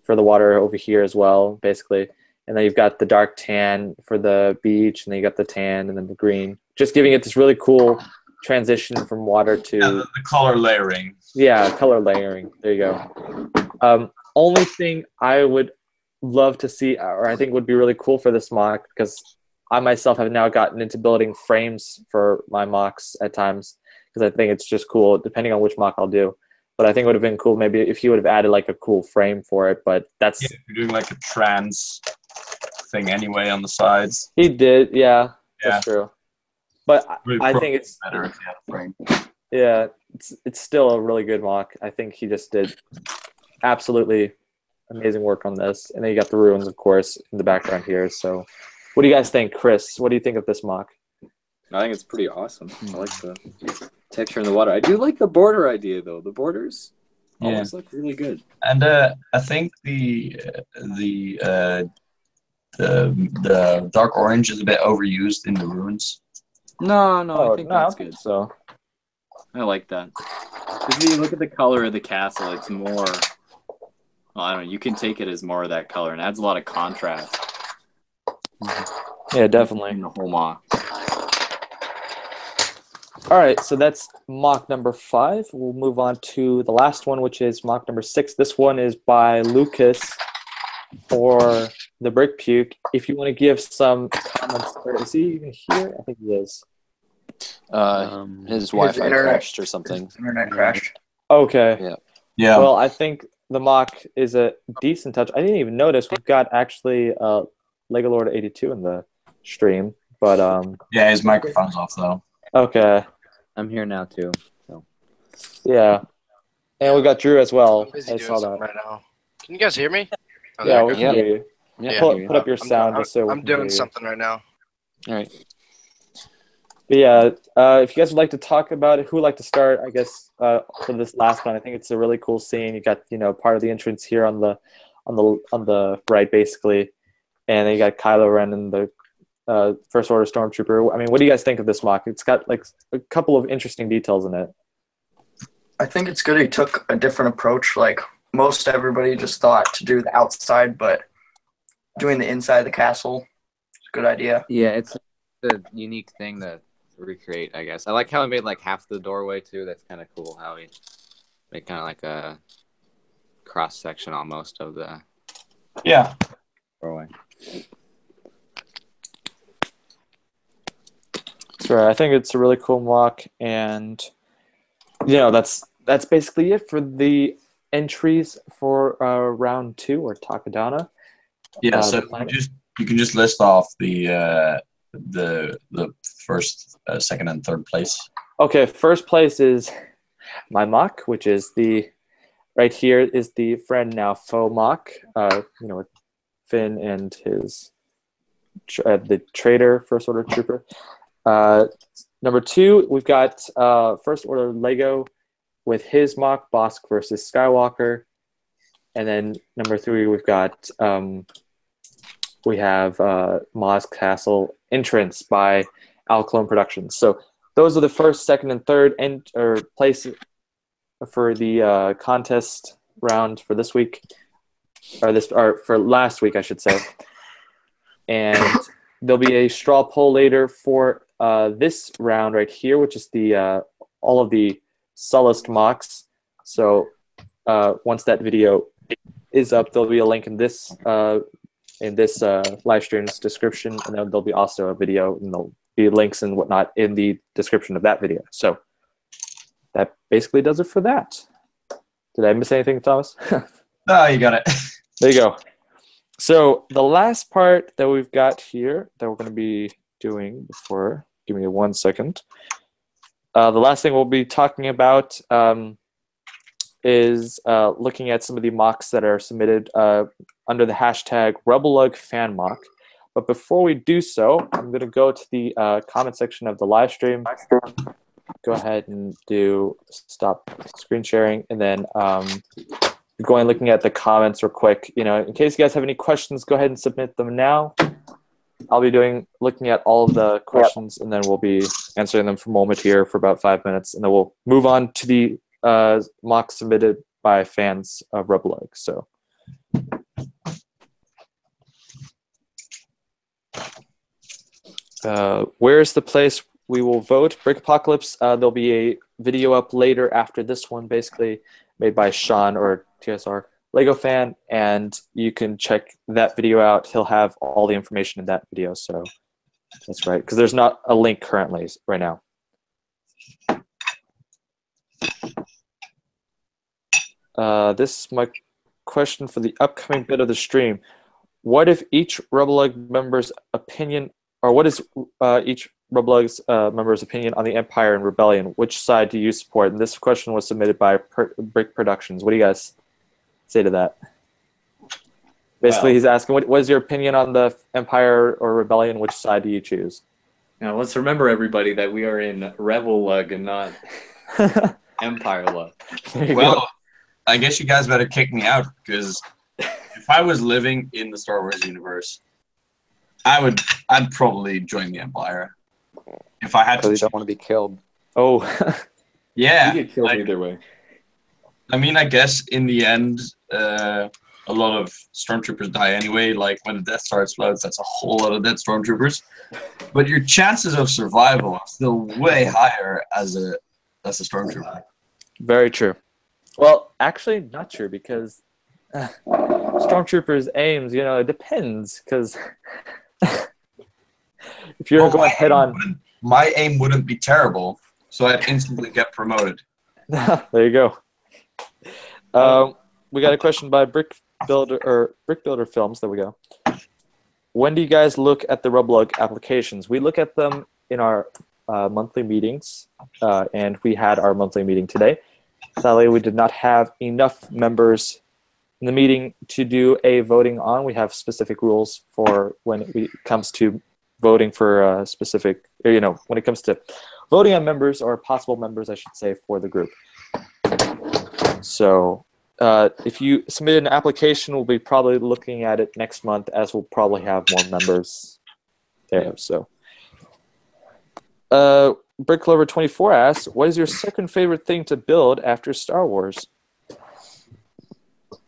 for the water over here as well, basically. And then you've got the dark tan for the beach, and then you got the tan and then the green. Just giving it this really cool transition from water to... Yeah, the color layering. Yeah, color layering. There you go. Only thing I would love to see, or I think would be really cool for this mock, because I myself have now gotten into building frames for my mocks at times, because I think it's just cool, depending on which mock I'll do. But I think it would have been cool maybe if he would have added like a cool frame for it, but that's... Yeah, you're doing like a trans thing anyway on the sides. He did, yeah. That's true. But I think it's... better if you had a frame. Yeah, it's still a really good mock. I think he just did absolutely amazing work on this. And then you got the ruins, of course, in the background here. So what do you guys think, Chris? What do you think of this mock? I think it's pretty awesome. I like the texture in the water. I do like the border idea, though. The borders always look really good. And I think the dark orange is a bit overused in the ruins. No, I think that's think good. So I like that. Because if you look at the color of the castle, it's more... Well, I don't know. You can take it as more of that color, and adds a lot of contrast. yeah, definitely. In the whole mock. All right, so that's mock number 5. We'll move on to the last one, which is mock number 6. This one is by Lucas for the Brick Puke. If you want to give some comments, is he even here? I think he is. His Wi-Fi crashed or something. Internet crashed. Okay. Yeah. Well, I think the mock is a decent touch. I didn't even notice we've got actually Lego Lord 82 in the stream, but yeah, his microphone's off though. Okay. I'm here now too. So. Yeah. And we got Drew as well. I'm busy I doing saw something that. right now. Can you guys hear me? Oh, Yeah, there we you can go. hear you. Yeah. Put up your sound just so we I'm can hear doing you. something right now. All right. But yeah, if you guys would like to talk about it, who would like to start? I guess for this last one, I think it's a really cool scene. You got part of the entrance here on the right, basically, and then you got Kylo Ren and the First Order Stormtrooper. I mean, what do you guys think of this mock? It's got like a couple of interesting details in it. I think it's good he took a different approach. Like most everybody just thought to do the outside, but doing the inside of the castle is a good idea. Yeah, it's a unique thing to recreate, I guess. I like how he made like half the doorway too. That's kind of cool how he made kind of like a cross section almost of the doorway. Sure, I think it's a really cool mock, and that's basically it for the entries for round 2 or Takadana. Yeah, so you can just list off the first, second, and third place. Okay, first place is my mock, which is right here is the friend now foe mock. With Finn and his the traitor First Order Trooper. Number 2, we've got First Order Lego with his mock Bosk versus Skywalker, and then number 3 we've got we have Maz Castle Entrance by Alclone Productions. So those are the first, second, and third place for the contest round for this week, or for last week, I should say. And there'll be a straw poll later for this round right here, which is the all of the Sullust mocks. So once that video is up, there'll be a link in this live stream's description, and then there'll be also a video, and there'll be links and whatnot in the description of that video. So that basically does it for that. Did I miss anything, Thomas? No, you got it. There you go. So the last part that we've got here that we're going to be doing before, give me 1 second. The last thing we'll be talking about is looking at some of the mocks that are submitted under the hashtag RebelLUG fan mock. But before we do so, I'm going to go to the comment section of the live stream. Go ahead and do stop screen sharing, and then going looking at the comments real quick. You know, in case you guys have any questions, go ahead and submit them now. I'll be looking at all of the questions, and then we'll be answering them for a moment here for about 5 minutes, and then we'll move on to the mock submitted by fans of RebelLUG. So. Where's the place we will vote? Brick Apocalypse. There'll be a video up later after this one, basically made by Sean or TSR Lego fan, and you can check that video out. He'll have all the information in that video. So that's right, because there's not a link currently right now. This is my question for the upcoming bit of the stream. What if each RebelLUG member's opinion, or what is each RebelLUG's member's opinion on the Empire and Rebellion? Which side do you support? And this question was submitted by Brick Productions. What do you guys say to that? Basically, he's asking, what is your opinion on the Empire or Rebellion? Which side do you choose? Now, let's remember, everybody, that we are in RebelLUG and not Empire Lug. Well, I guess you guys better kick me out, because if I was living in the Star Wars universe, I'd probably join the Empire. If I had to. You don't want to be killed. Oh. Yeah. You get killed either way. I mean, I guess in the end, a lot of stormtroopers die anyway. Like when the Death Star explodes, that's a whole lot of dead stormtroopers. But your chances of survival are still way higher as a stormtrooper. Very true. Well, actually, not true, because stormtroopers' aims, you know, it depends. Because if you're going head on, my aim wouldn't be terrible, so I'd instantly get promoted. There you go. We got a question by Brick Builder Films. There we go. When do you guys look at the RebelLUG applications? We look at them in our monthly meetings, and we had our monthly meeting today. Sadly, we did not have enough members in the meeting to do a voting on. We have specific rules for when it comes to voting for a specific, you know, when it comes to voting on members, or possible members, I should say, for the group. So if you submit an application, we'll be probably looking at it next month, as we'll probably have more members there. So Brick Clover 24 asks, what is your second favorite thing to build after Star Wars?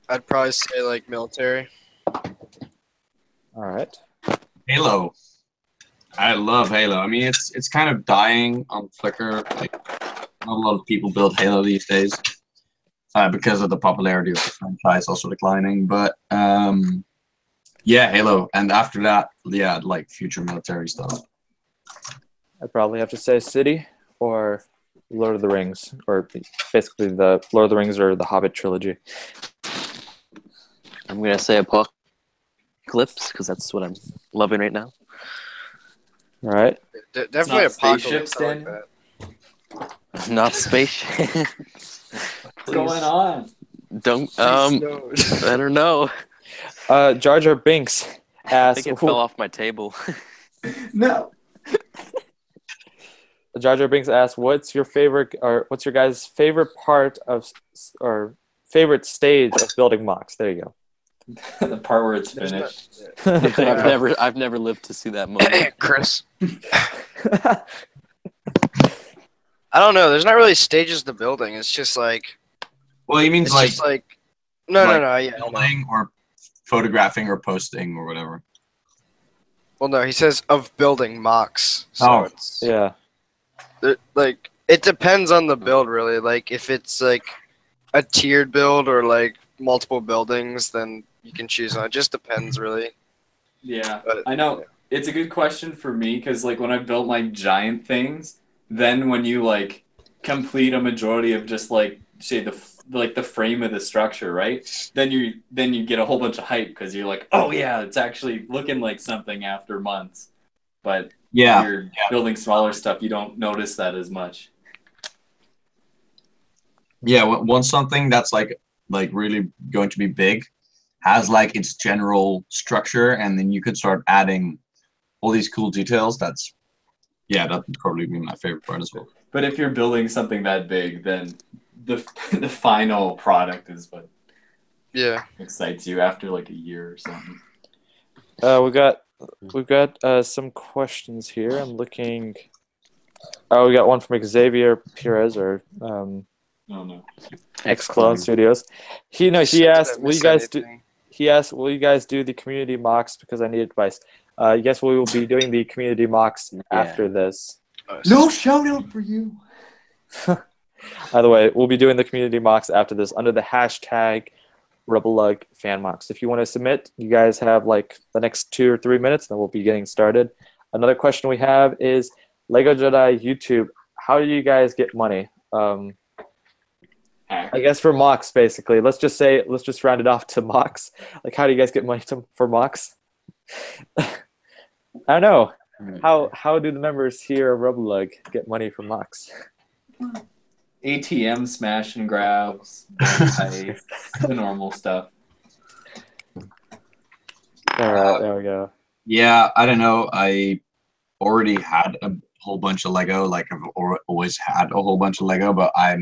I'd probably say like military. All right. Halo. I love Halo. I mean, it's kind of dying on Flickr. Like, not a lot of people build Halo these days because of the popularity of the franchise also declining. But yeah, Halo. And after that, yeah, like future military stuff. I'd probably have to say City or Lord of the Rings, or basically the Lord of the Rings or the Hobbit trilogy. I'm going to say Apocalypse, because that's what I'm loving right now. All right. Definitely Not Apocalypse. spaceships, I like Dan? that. Not spaceship. What's going on? Don't, Jeez, no. I don't know. Jar Jar Binks I asks, think it fell off my table. No. Jar Jar Binks asks, what's your favorite, or what's your guys' favorite part of, or favorite stage of building mocks? There you go. The part where it's There's finished. I've never lived to see that moment. Chris. I don't know. There's not really stages to building. It's just like. Well, you mean It's like just like. No. Yeah. filming or photographing or posting or whatever. Well, no, he says of building mocks. So Oh, it's Yeah. like it depends on the build, really. Like if it's like a tiered build or like multiple buildings, then you can choose on. It just depends, really. Yeah, But I know. It's a good question for me because, like, when I built my giant things, then when you like complete a majority of just like say the frame of the structure, right? Then you get a whole bunch of hype because you're like, oh yeah, it's actually looking like something after months. But if yeah. you're building smaller stuff, you don't notice that as much. Yeah, once something that's like really going to be big has like its general structure, and then you could start adding all these cool details. That would probably be my favorite part as well. But if you're building something that big, then the the final product is what yeah, excites you after like a year or something. We've got some questions here. I'm looking. Oh, we got one from Xavier Perez or Oh no. X Clone Studios. He asked, "Will you guys do?" anything? He asked, "Will you guys do the community mocks?" Because I need advice. Yes, we will be doing the community mocks after this. No shout out for you. By the way, we'll be doing the community mocks after this under the hashtag RebelLUG fan mocks. If you want to submit, you guys have like the next 2 or 3 minutes, then we'll be getting started. Another question we have is Lego Jedi YouTube. How do you guys get money? I guess for mocks, basically. Let's just round it off to mocks. Like, how do you guys get money for mocks? I don't know. How do the members here of RebelLUG get money from mocks? ATM smash and grabs, the normal stuff. All right, there we go. Yeah, I don't know. I already had a whole bunch of Lego. Like I've always had a whole bunch of Lego, but I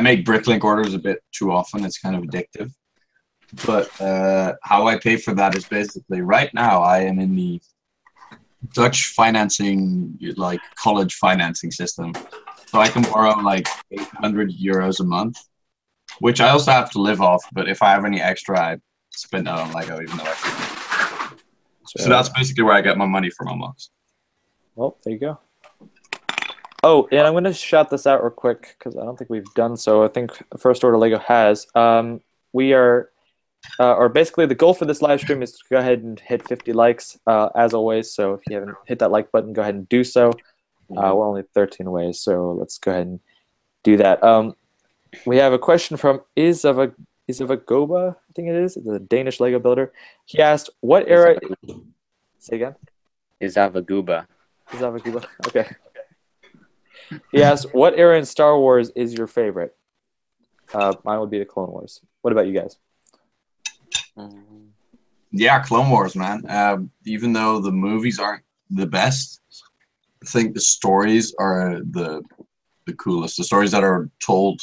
make Bricklink orders a bit too often. It's kind of addictive. But how I pay for that is basically right now I am in the Dutch financing, like college financing system. So I can borrow like 800 euros a month, which I also have to live off. But if I have any extra, I spend that on Lego, even though So that's basically where I get my money from almost. Well, there you go. Oh, and I'm going to shout this out real quick because I don't think we've done so. I think First Order Lego has. We are, or basically the goal for this live stream is to go ahead and hit 50 likes, as always. So if you haven't hit that like button, go ahead and do so. We're only 13 away, so let's go ahead and do that. We have a question from Isavagoba, I think it is, the Danish Lego builder. He asked, what era... Say again? Isavaguba. Isavagoba, okay. He asked, what era in Star Wars is your favorite? Mine would be the Clone Wars. What about you guys? Yeah, Clone Wars, man. Even though the movies aren't the best, I think the stories are the coolest. The stories that are told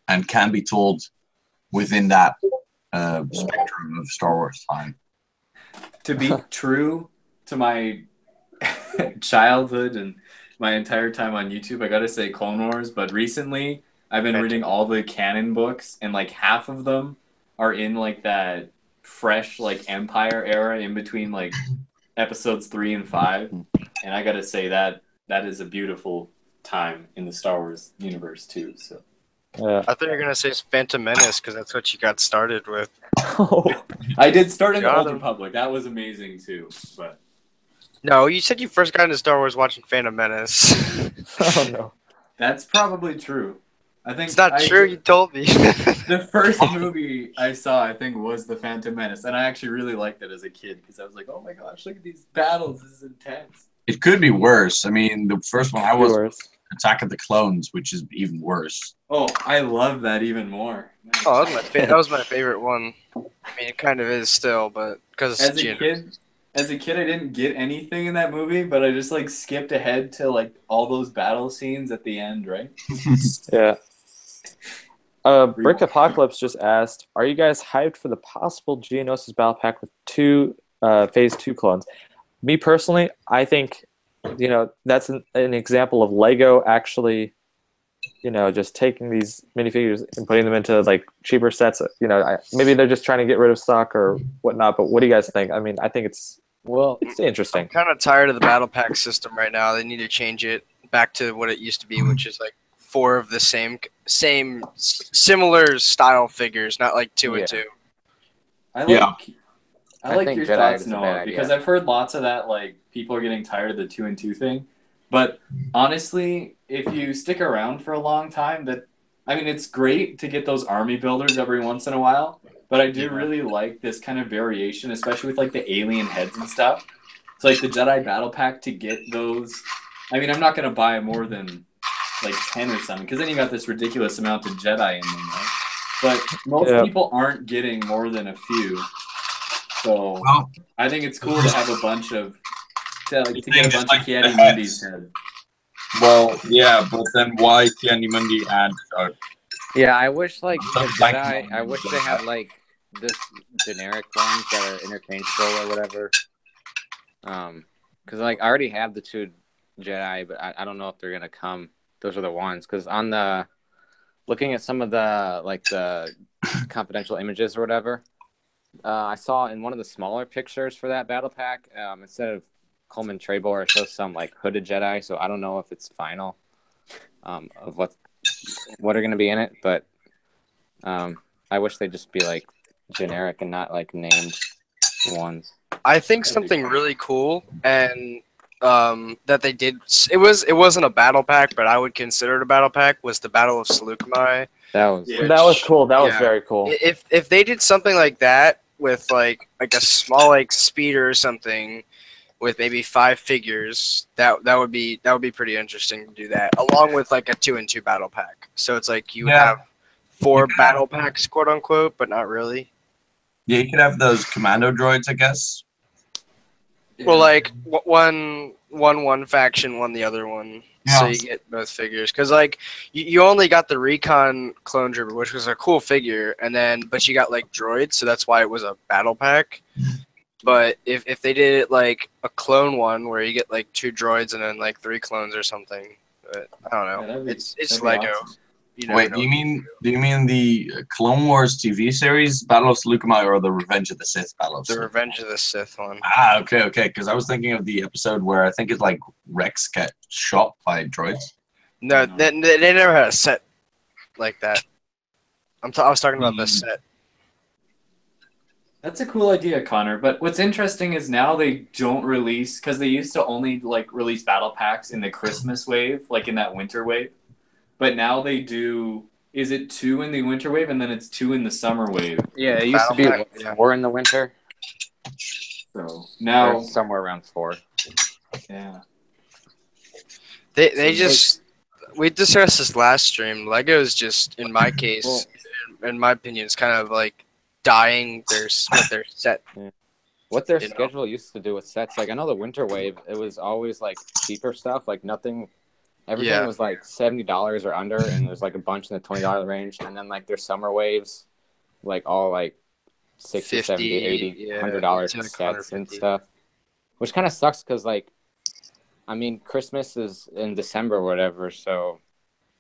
and can be told within that spectrum of Star Wars time. To be true to my childhood and my entire time on YouTube, I gotta say Clone Wars, but recently I've been reading all the canon books, and like half of them are in like that fresh like Empire era in between like episodes 3 and 5, and I gotta say that is a beautiful time in the Star Wars universe too. So I thought you were gonna say Phantom Menace because that's what you got started with. I did start in the Old Republic. That was amazing too, but. No, you said you first got into Star Wars watching Phantom Menace. Oh no. That's probably true. I think it's not true. You told me. The first movie I saw, I think, was The Phantom Menace, and I actually really liked it as a kid because I was like, "Oh my gosh, look at these battles! This is intense." It could be worse. I mean, the first one I was worse. Attack of the Clones, which is even worse. Oh, I love that even more. Oh, that was my favorite one. I mean, it kind of is still, but because as a kid, I didn't get anything in that movie, but I just like skipped ahead to like all those battle scenes at the end, right? Yeah. Brick Apocalypse just asked, are you guys hyped for the possible Geonosis battle pack with 2 Phase 2 clones? Me personally, I think, that's an example of Lego actually, just taking these minifigures and putting them into like cheaper sets. Maybe they're just trying to get rid of stock or whatnot. But what do you guys think? I mean, I think it's Well, it's interesting. I'm kind of tired of the battle pack system right now. They need to change it back to what it used to be, which is like 4 of the similar style figures, not like 2 and 2. I I like think your Jedi thoughts, is a bad Noah, idea. because I've heard lots of that, like, people are getting tired of the 2 and 2 thing. But honestly, if you stick around for a long time, it's great to get those army builders every once in a while, but I do really like this kind of variation, especially with, like, the alien heads and stuff. So, like, the Jedi Battle Pack, to get those... I mean, I'm not going to buy more than, like, 10 or something, because then you got this ridiculous amount of Jedi in them, right? But most people aren't getting more than a few. So I think it's cool to have a bunch of... to get a bunch of Ki-Adi-Mundi's head. Well, yeah, but then why Ki-Adi-Mundi and... Yeah, I wish, like, the Like- Jedi, I wish they had, like, this generic ones that are interchangeable or whatever. Because, like, I already have the 2 Jedi, but I don't know if they're going to come. Those are the ones. Because on the... looking at some of the, like, the confidential images or whatever, I saw in one of the smaller pictures for that battle pack, instead of Coleman Trebor, it shows some, like, hooded Jedi, so I don't know if it's final of what are going to be in it, but I wish they'd just be, like, generic and not, like, named ones. I think something really cool and that they did, it wasn't a battle pack, but I would consider it a battle pack, was the Battle of Seleucumai. That was cool. That was very cool. If they did something like that with like a small, like, speeder or something with maybe 5 figures, that would be pretty interesting to do that, along with like a 2 and 2 battle pack. So it's like you have 4 battle packs, quote unquote, but not really. Yeah, you could have those commando droids, I guess. Well, like one faction, one the other one, so you get both figures. Because like you only got the Recon Clone Trooper, which was a cool figure, but you got like droids, so that's why it was a battle pack. But if they did it like a clone one, where you get like 2 droids and then like 3 clones or something, but I don't know. It's Lego. Awesome. Wait, do you mean the Clone Wars TV series, Battle of Seleucumai, or the Revenge of the Sith Battle of Seleucumai? The Revenge of the Sith one. Ah, okay, because I was thinking of the episode where I think it's like Rex got shot by droids. No, they never had a set like that. I was talking about the set. That's a cool idea, Connor. But what's interesting is now they don't release, because they used to only like release battle packs in the Christmas wave, like in that winter wave. But now they do. Is it 2 in the winter wave and then it's 2 in the summer wave? Yeah, it used to be 4 in the winter. So now somewhere around 4. Yeah. They just, we discussed this last stream. Lego's just, in my case, in my opinion, is kind of like dying their set. Yeah. What their schedule used to do with sets, like I know the winter wave, it was always like cheaper stuff, like nothing. Everything was like $70 or under, and there's like a bunch in the $20 range, and then like their summer waves, like all like $60, 50, $70, $80, $100 sets and stuff, which kind of sucks because like, I mean, Christmas is in December or whatever, so.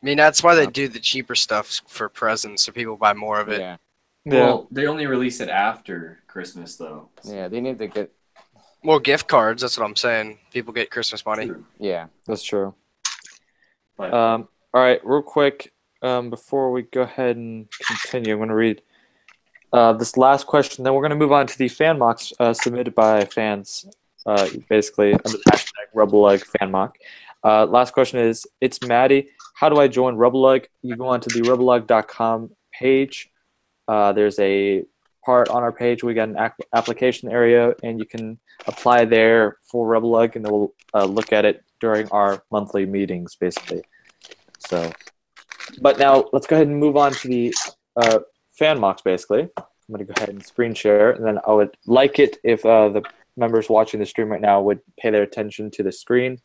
I mean, that's why they do the cheaper stuff for presents, so people buy more of it. Yeah. Well, they only release it after Christmas, though. Yeah, they need to get. Well, gift cards. That's what I'm saying. People get Christmas money. Yeah, that's true. All right, real quick, before we go ahead and continue, I'm going to read this last question. Then we're going to move on to the fan mocks submitted by fans, basically under the hashtag RebelLUG fan mock. Last question is, it's Maddie. How do I join RebelLUG? You go onto the RebelLUG.com page. There's a part on our page. We got an application area, and you can apply there for RebelLUG, and we'll look at it during our monthly meetings, basically. So, but now let's go ahead and move on to the fan mocks, basically. I'm going to go ahead and screen share, and then I would like it if the members watching the stream right now would pay their attention to the screen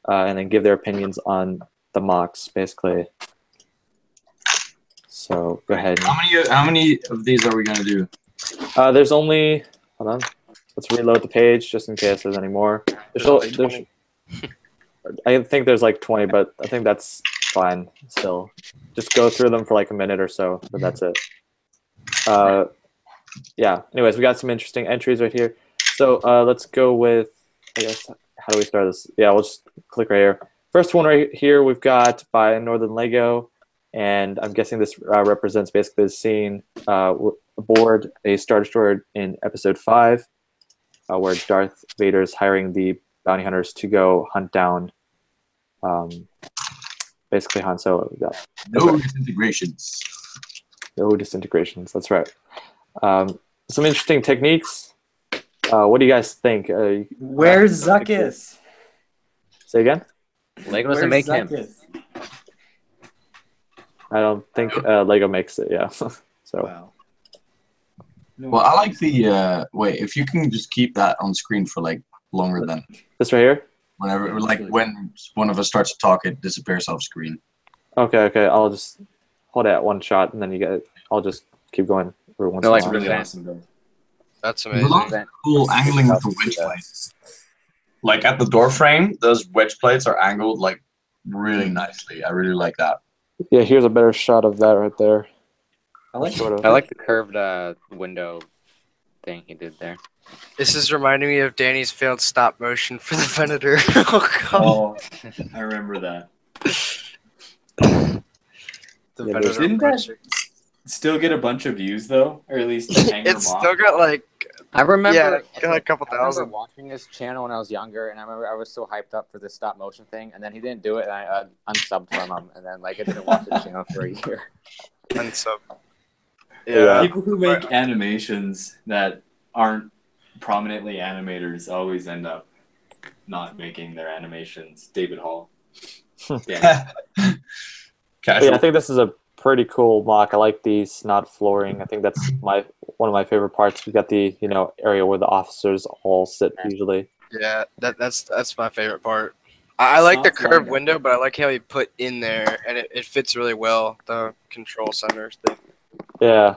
and then give their opinions on the mocks, basically. So go ahead. How many of these are we going to do? There's only, hold on, let's reload the page just in case there's any more. I think there's like 20, but I think that's fine still. Just go through them for like a minute or so, but that's it. Yeah, anyways, we got some interesting entries right here. So let's go with, I guess, how do we start this? Yeah, we'll just click right here. First one right here we've got by Northern Lego, and I'm guessing this represents basically the scene aboard a Star Destroyer in Episode 5, where Darth Vader is hiring the bounty hunters to go hunt down basically Han Solo. Yeah. No disintegrations. No disintegrations, that's right. Some interesting techniques. What do you guys think? Where's Zuckus? Say again? Lego doesn't make him. I don't think Lego makes it, yeah. So Wow. Well, I like the wait. If you can just keep that on screen for like longer than this right here? whenever, like when one of us starts to talk, it disappears off screen. Okay. I'll just hold it at one shot, and then you get it. I'll just keep going for once. They're like in a while. Really awesome build. That's There's a lot amazing. of cool angling with the wedge plates. Like at the door frame, those wedge plates are angled like really nicely. I really like that. Yeah, here's a better shot of that right there. I like Sort of. I like the curved window thing he did there. This is reminding me of Danny's failed stop motion for the Venator. Oh god. Oh, I remember that. The Yeah, Venator Didn't that project. still get a bunch of views though, or at least the Hangar It's mock? still got like I remember, yeah, got like a couple I remember thousand. watching this channel when I was younger, and I remember I was so hyped up for this stop motion thing, and then he didn't do it, and I unsubbed from him, and then like I didn't watch his channel for a year. And so Yeah. People who make animations that aren't prominently animators always end up not making their animations. David Hall. Yeah. But Casual. yeah, I think this is a pretty cool mock. I like the snot flooring. I think that's one of my favorite parts. We got the area where the officers all sit usually. yeah, that's my favorite part. I like the Sounds curved like window, but I like how he put in there, and it fits really well, the control center thing. Yeah,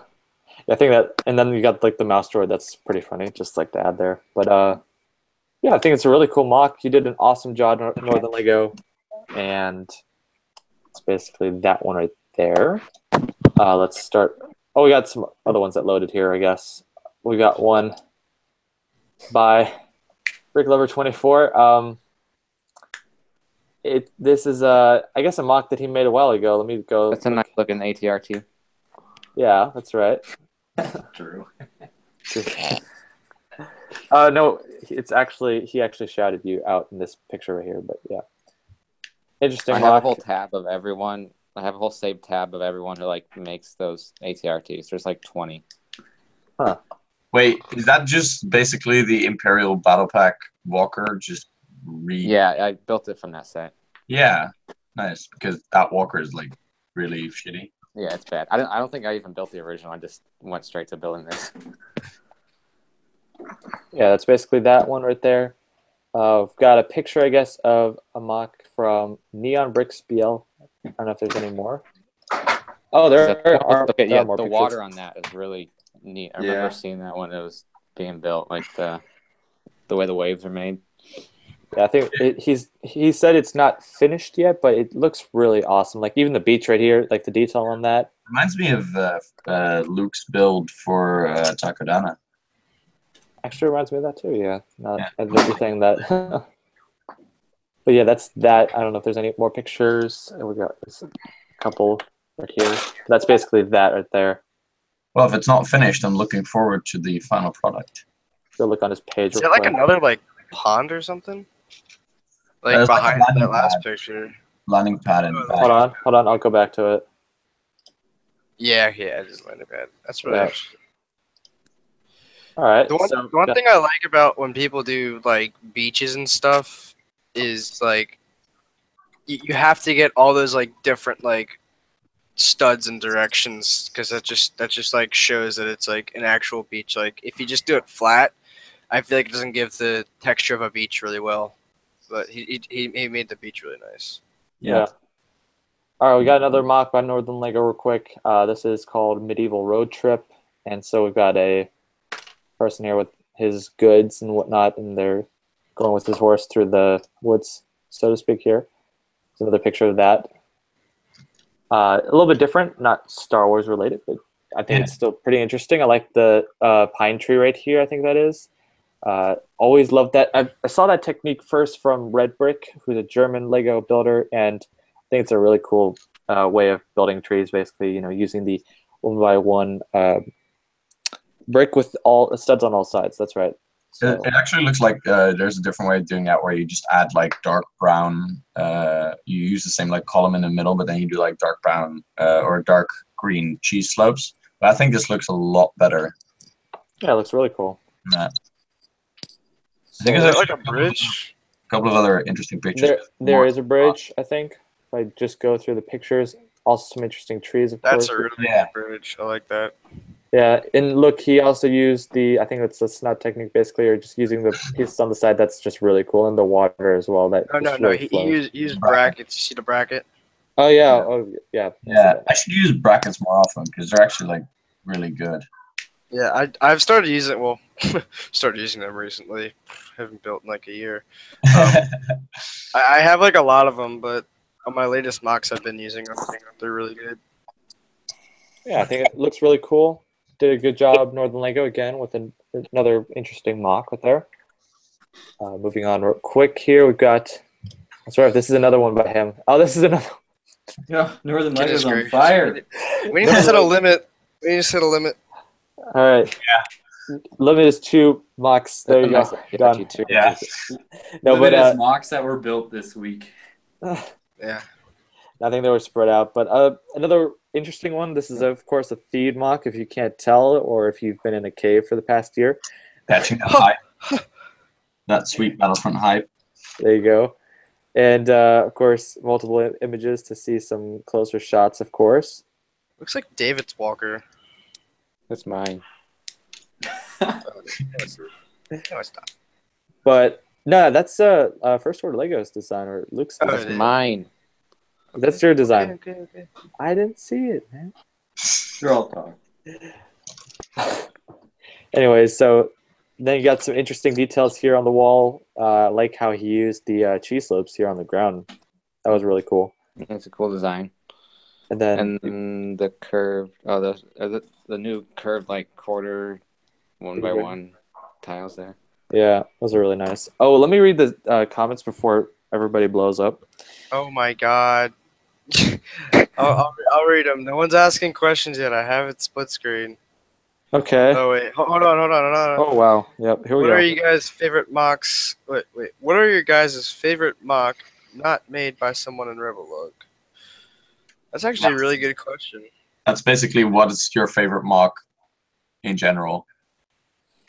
I think that, and then you got like the mouse droid. That's pretty funny, just like to add there. But yeah, I think it's a really cool mock. You did an awesome job, Northern Lego, and it's basically that one right there. Let's start. Oh, we got some other ones that loaded here, I guess. We got one by Brick Lover 24. This is I guess a mock that he made a while ago. Let me go. That's a nice looking ATRT. Yeah, that's right. True. No, it's actually he actually shouted you out in this picture right here. But yeah, interesting I have a mock. whole tab of everyone. I have a whole saved tab of everyone who like makes those ATRTs. There's like 20. Wait, is that just basically the Imperial Battle Pack Walker? Just Yeah, I built it from that set. Yeah, nice, because that Walker is like really shitty. Yeah, it's bad. I don't think I even built the original. I just went straight to building this. Yeah, that's basically that one right there. We've got a picture, I guess, of a mock from Neon Bricks BL. I don't know if there's any more. Oh, there are, Okay, there yeah, are more the pictures. water on that is really neat. I remember Yeah. seeing that when it was being built, like the way the waves are made. Yeah, I think he said it's not finished yet, but it looks really awesome. Like even the beach right here, like the detail on that. Reminds me of Luke's build for Takodana. Actually reminds me of that too, yeah. Not everything that. But yeah, that's that. I don't know if there's any more pictures. We got a couple right here. That's basically that right there. Well, if it's not finished, I'm looking forward to the final product. Go look on his page. Is real that like quick. another like pond or something? Like It's like a behind landing that last pad. picture. Landing pad and Hold on. I'll go back to it. Yeah, I just landed bad. That's really Yeah. interesting. All right. The one thing I like about when people do like beaches and stuff is like you have to get all those like different like studs and directions because that just like shows that it's like an actual beach. Like if you just do it flat, I feel like it doesn't give the texture of a beach really well. But he made the beach really nice. Yeah. All right, we got another mock by Northern Lego real quick. This is called Medieval Road Trip. And so we've got a person here with his goods and whatnot, and they're going with his horse through the woods, so to speak here. There's another picture of that. A little bit different, not Star Wars related, but I think it's still pretty interesting. I like the pine tree right here, I think that is. Always loved that. I saw that technique first from Red Brick, who's a German Lego builder, and I think it's a really cool way of building trees. Basically, using the 1x1 brick with all studs on all sides. That's right. So, it actually looks like there's a different way of doing that where you just add like dark brown. You use the same like column in the middle, but then you do like dark brown or dark green cheese slopes. But I think this looks a lot better. Yeah, it looks really cool. Yeah. So is it like a bridge? A couple of other interesting pictures. There is a bridge, I think. If I just go through the pictures, also some interesting trees, of course. That's a really good bridge. I like that. Yeah, and look, he also used I think it's a snot technique, basically, or just using the pieces on the side. That's just really cool, and the water as well. That No. He used brackets. You see the bracket? Oh yeah, yeah. Yeah, I should use brackets more often because they're actually like really good. Yeah, I've started using. Well, started using them recently. Haven't built in like a year. I have like a lot of them, but on my latest mocks, I've been using them. They're really good. Yeah, I think it looks really cool. Did a good job, Northern Lego, again, with another interesting mock right there. Moving on real quick here, we've got... Sorry, this is another one by him. Oh, this is another... Yeah, Northern Lego's on fire. We need to set a limit. We need to set a limit. All right. Yeah. Limit is 2 mocks. There you go. Done. Yeah. No, Limit but is mocks that were built this week. Yeah. I think they were spread out. But another interesting one. This is, of course, a feed mock, if you can't tell, or if you've been in a cave for the past year. Catching that hype. That sweet Battlefront hype. There you go. And, of course, multiple images to see some closer shots, of course. Looks like David's Walker. That's mine. No, it's not. But, no, that's First Order Legos design, or Luke's Oh, design. That's mine. That's your design. Okay. I didn't see it, man. You're all talk. Anyways, so then you got some interesting details here on the wall, like how he used the cheese slopes here on the ground. That was really cool. That's a cool design. And then And then the curved, the new curved like quarter 1x1 tiles there. yeah, those are really nice. Oh, let me read the comments before everybody blows up. Oh my God. I'll read them. No one's asking questions yet. I have it split screen. Okay. Oh wait, hold on. Oh wow. Yep. Here we What go. are you guys' favorite mocks? Wait. What are your guys' favorite mock not made by someone in RebelLUG? That's actually a really good question. That's basically what is your favorite mock in general.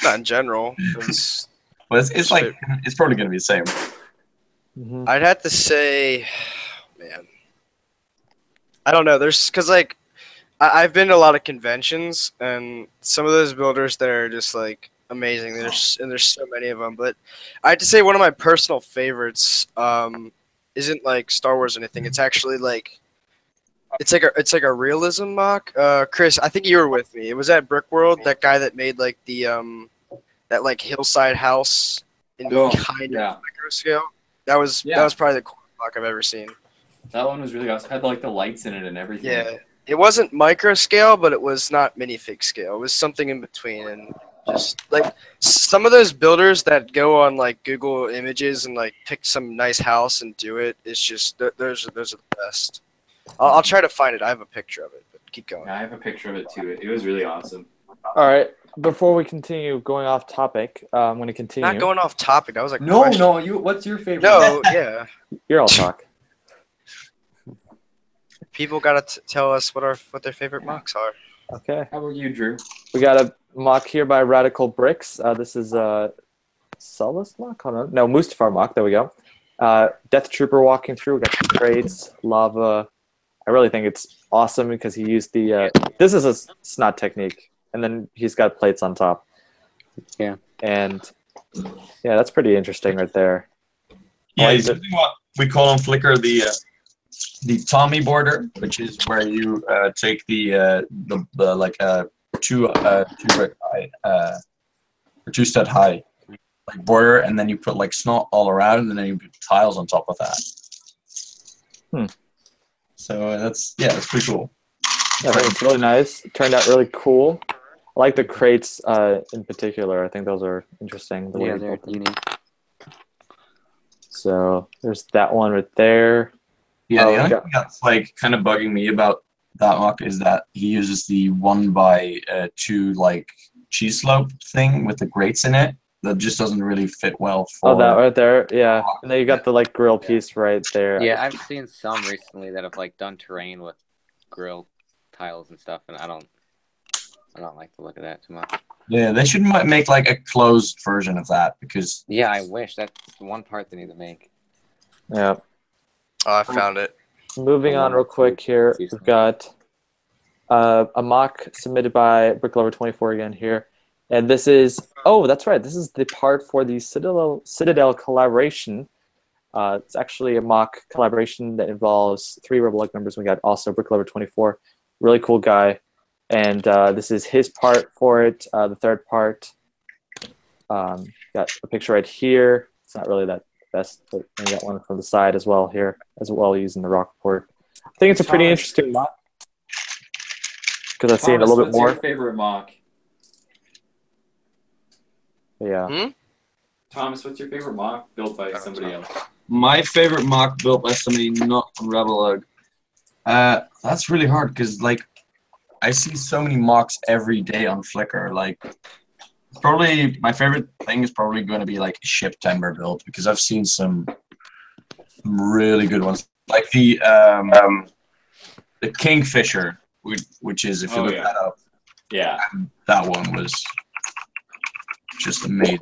Not in general. Well, it's like it's probably gonna be the same. Mhm. I'd have to say, man, I don't know. Because like I've been to a lot of conventions, and some of those builders there are just like amazing. There's so many of them. But I have to say one of my personal favorites isn't like Star Wars or anything. It's actually like it's like a realism mock. Chris, I think you were with me. It was at Brickworld. That guy that made like the that like hillside house in kind of micro scale. That was probably the coolest mock I've ever seen. That one was really awesome. Had like the lights in it and everything. Yeah, it wasn't micro scale, but it was not minifig scale. It was something in between, and just like some of those builders that go on like Google Images and like pick some nice house and do it. It's just those are the best. I'll try to find it. I have a picture of it, but keep going. Yeah, I have a picture of it too. It was really awesome. All right. Before we continue going off topic, I'm going to continue. Not going off topic. That was like No. What's your favorite? No, yeah. You're all talk. People gotta tell us what their favorite mocks are. Okay. How about you, Drew? We got a mock here by Radical Bricks. This is Sullust mock? Hold on. No, Mustafar mock. There we go. Death Trooper walking through. We got some crates, lava. I really think it's awesome because he used the. This is a snot technique, and then he's got plates on top. Yeah. And yeah, that's pretty interesting right there. Yeah, he's using what we call on Flickr the Tommy border, which is where you take the like two brick high or 2 stud high like border, and then you put like snot all around, and then you put tiles on top of that. So that's pretty cool. Yeah, I think it's really nice. It turned out really cool. I like the crates in particular. I think those are interesting. The way Yeah, they they're built them. unique. So there's that one right there. Yeah, Oh, the we only got- thing that's like kind of bugging me about that mock is that he uses the 1x2 like cheese slope thing with the grates in it. That just doesn't really fit well for. Oh, that right there. Yeah, and then you got the like grill piece right there. Yeah, I've seen some recently that have like done terrain with grill tiles and stuff, and I don't like the look of that too much. Yeah, they should make like a closed version of that because. Yeah, I wish that's the one part they need to make. Yeah. Oh, I found it. Moving on real quick here, we've got a mock submitted by BrickLover24 again here. And this is, oh, that's right. This is the part for the Citadel collaboration. It's actually a mock collaboration that involves 3 RebelLUG members. We got also BrickLover24, really cool guy. And this is his part for it, the third part. Got a picture right here. It's not really that best, but we got one from the side as well here, as well using the rock port. I think it's a pretty interesting mock because I've seen a little bit more. What's your favorite mock? Yeah. Thomas, what's your favorite mock built by somebody else? My favorite mock built by somebody not from RebelLUG. That's really hard because like I see so many mocks every day on Flickr. Like probably my favorite thing is probably going to be like a ship timber build because I've seen some really good ones. Like the Kingfisher, which is if you look that up, yeah, that one was just amazing.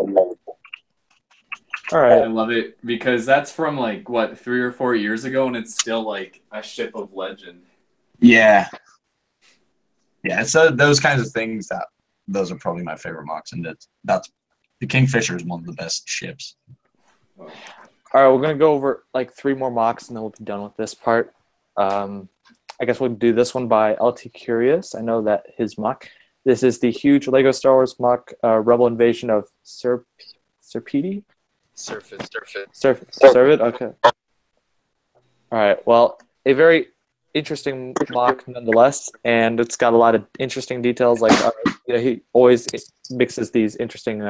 All right. I love it because that's from like what 3 or 4 years ago, and it's still like a ship of legend. Yeah, yeah. So those kinds of things those are probably my favorite mocks, and that's the Kingfisher is one of the best ships. All right, we're gonna go over like 3 more mocks, and then we'll be done with this part. I guess we'll do this one by LT Curious. I know that his mock. This is the huge Lego Star Wars mock Rebel Invasion of Serpide? Servid? Okay. All right. Well, a very interesting mock nonetheless, and it's got a lot of interesting details. Like, he always mixes these interesting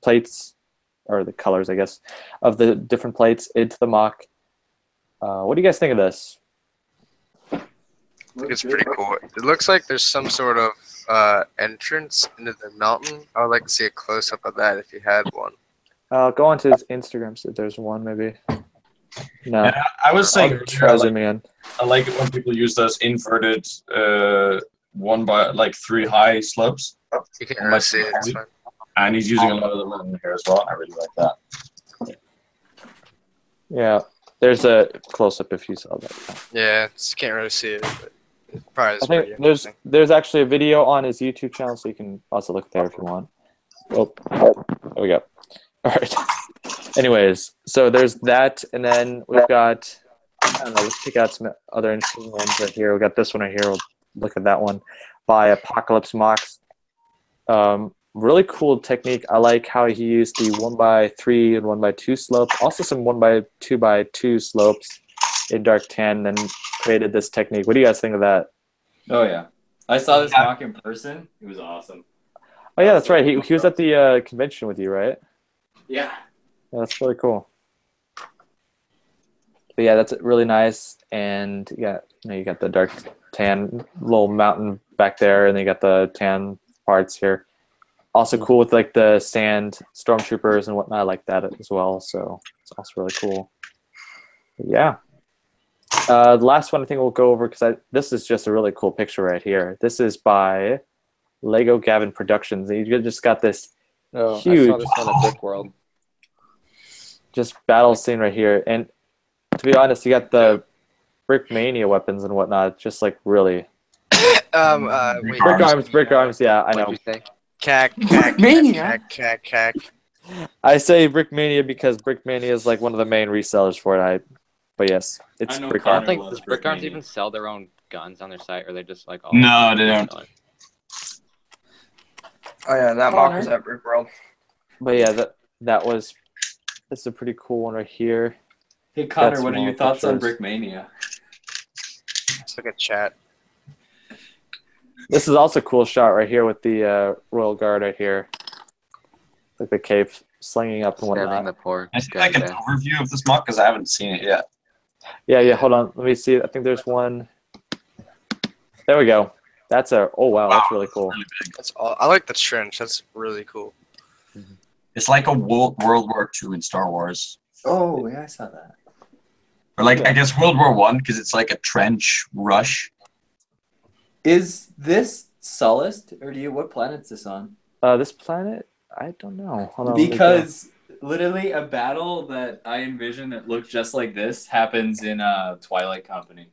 plates, or the colors, I guess, of the different plates into the mock. What do you guys think of this? I think it's pretty cool. It looks like there's some sort of entrance into the mountain. I would like to see a close-up of that if you had one. Go on to his Instagram, see if there's one, maybe. No. Yeah, I was saying try zooming in. I like it when people use those inverted 1x3 high slopes. You can't really see it. It's fine. And he's using a lot of them in here as well. I really like that. Yeah, there's a close-up if you saw that. Yeah, you can't really see it, but it probably is I pretty think interesting. there's actually a video on his YouTube channel, so you can also look there if you want. Oh, there we go. All right. Anyways, so there's that, and then we've got, I don't know, let's pick out some other interesting ones right here. We got this one right here. We'll look at that one by Apocalypse Mox. Really cool technique. I like how he used the 1x3 and 1x2 slopes, also some 1x2x2 slopes in Dark Tan, and created this technique. What do you guys think of that? Oh yeah, I saw this mock in person. It was awesome. Oh yeah, that's right. He was at the convention with you, right? Yeah. Yeah, that's really cool. But yeah, that's really nice. And yeah, you got the Dark Tan little mountain back there, and then you got the tan parts here. Also cool with like the sand stormtroopers and whatnot. I like that as well. So it's also really cool. But yeah. The last one I think we'll go over because this is just a really cool picture right here. This is by Lego Gavin Productions. And you just got this huge, I saw this one at Brick World. just battle scene right here. And to be honest, you got the Brick Mania weapons and whatnot. Just like really. Brick Brick arms. Yeah, I know. Cack. I say Brick Mania because Brick Mania is like one of the main resellers for it. But yes, it's Brick I Arms. don't think does Brick Arms even sell their own guns on their site, or are they just like all? No, they don't. Oh yeah, that mock was at Brick World. But yeah, that's a pretty cool one right here. Hey Connor, That's what are more your thoughts on pictures. Brickmania? It's like a chat. This is also a cool shot right here with the Royal Guard right here. Like the cape slinging up and Stabbing whatnot. the poor I see guy like an to death. overview of this mock because I haven't seen it yet. Yeah, hold on. Let me see. I think there's one. There we go. That's a. Oh wow, that's really cool. Really big. That's all. I like the trench. That's really cool. It's like a World War II in Star Wars, Oh, yeah, I saw that. or like I guess World War One because it's like a trench rush. Is this Sullust, or what planet's this on? This planet, I don't know. Hold on, let me go. Because literally a battle that I envision that looked just like this happens in Twilight Company.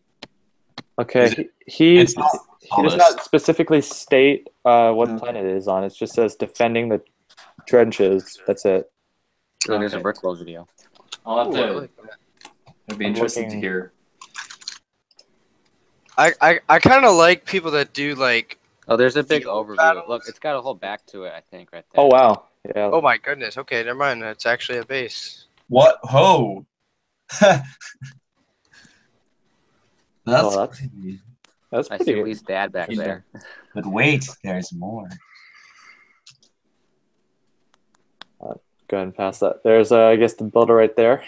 Okay, he It's not does Sullust. not specifically state what Okay. planet it is on. It just says defending the trenches. That's it. So there's a Okay. Bricklow video. I'll have Ooh, I to. like that. It'd be I'm interesting looking- to hear. I kind of like people that do like. Oh, there's a big Field overview. battles? Look, it's got a whole back to it, I think, right there. Oh wow, yeah. Oh my goodness. Okay, never mind. It's actually a base. What? Ho! That's that's- crazy. That's I pretty see good. Lee's dad back Yeah. there. But wait, there's more. Go ahead and pass that. There's I guess the builder right there.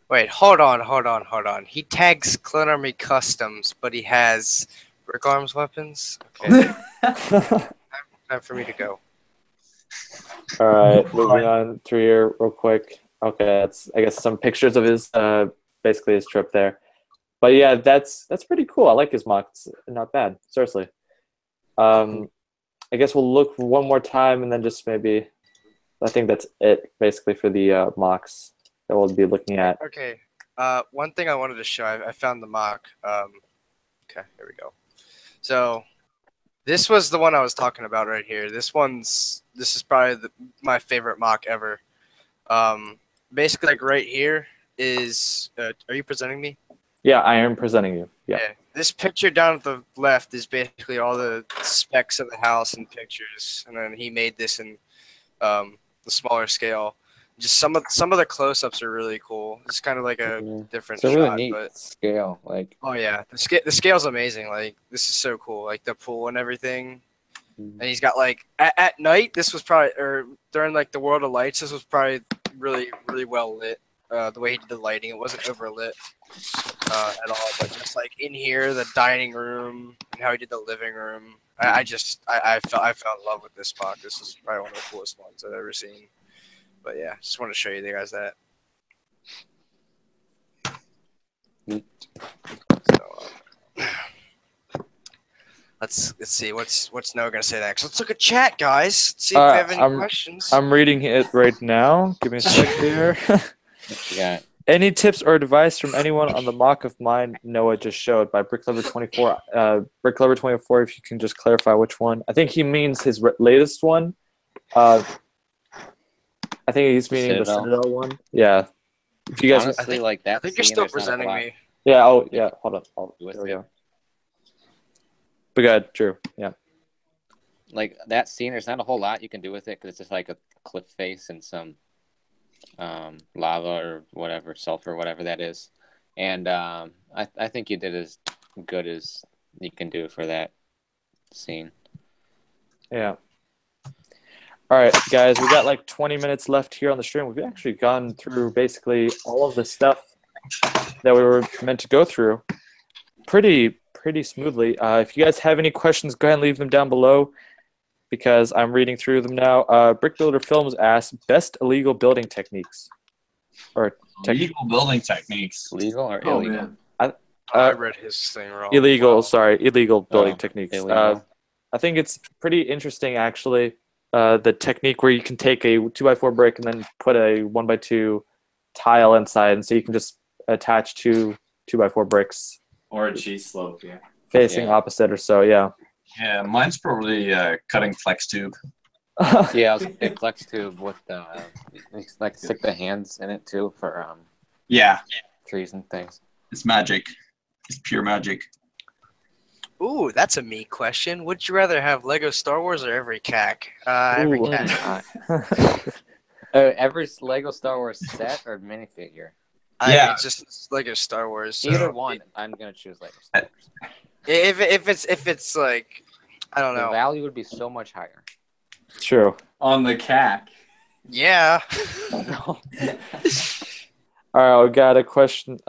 Wait, hold on. He tags Clone Army Customs, but he has brick arms weapons. Okay, time for me to go. All right, moving on through here real quick. Okay, that's I guess some pictures of his basically his trip there. But yeah, that's pretty cool. I like his mock. It's not bad, seriously. I guess we'll look one more time and then just maybe. I think that's it basically for the mocks that we'll be looking at. Okay. One thing I wanted to show. I found the mock. Okay, here we go. So, this was the one I was talking about right here. This is probably my favorite mock ever. Basically, like right here is. Are you presenting me? Yeah, I am presenting you. Yeah. This picture down at the left is basically all the specs of the house and pictures, and then he made this in the smaller scale. Just some of the close-ups are really cool. It's kind of like a different It's a really shot, neat but scale. Like, oh yeah, the scale's amazing. Like this is so cool. Like the pool and everything. And he's got like at night. This was probably or during like the World of Lights. This was probably really well lit. The way he did the lighting, it wasn't overlit at all. But just like in here, the dining room and how he did the living room. I fell in love with this spot. This is probably one of the coolest ones I've ever seen. But yeah, just want to show you guys that. So, let's see what's Noah gonna say next. Let's look at chat, guys. Let's see if we have any questions. I'm reading it right now. Give me a sec here. yeah. Any tips or advice from anyone on the mock of mine Noah just showed by Bricklover 24? Bricklover 24, if you can just clarify which one. I think he means his latest one. I think he's meaning the Citadel one. Yeah. If you guys, honestly, like that. I think you're still presenting me. Yeah. Oh, yeah. Hold on. With There we it. go. But good, Drew. Yeah. Like that scene, there's not a whole lot you can do with it because it's just like a cliff face and some lava or whatever, sulfur, whatever that is. And I think you did as good as you can do for that scene. Yeah. All right, guys, we got like 20 minutes left here on the stream. We've actually gone through basically all of the stuff that we were meant to go through pretty smoothly. If you guys have any questions, go ahead and leave them down below because I'm reading through them now. Brick Builder Films asks, best illegal building techniques. Or Legal building techniques. Legal or Oh, illegal? man. I read his thing wrong. Illegal building Oh, techniques. illegal. I think it's pretty interesting, actually. The technique where you can take a 2x4 brick and then put a 1x2 tile inside, and so you can just attach two 2x4 bricks Or a cheese slope, yeah. facing opposite or so. Yeah. Yeah, mine's probably cutting flex tube. Yeah, I was a flex tube with like stick the hands in it too for Yeah, trees and things. it's magic. It's pure magic. Ooh, that's a me question. Would you rather have Lego Star Wars or every CAC? Every Ooh. CAC. Every Lego Star Wars set or minifigure? Yeah. It's just Lego Star Wars. So. Either one. I'm gonna choose Lego Star Wars. If it's like, I don't The know. value would be so much higher. True. On the CAC. Yeah. All right, I got a question.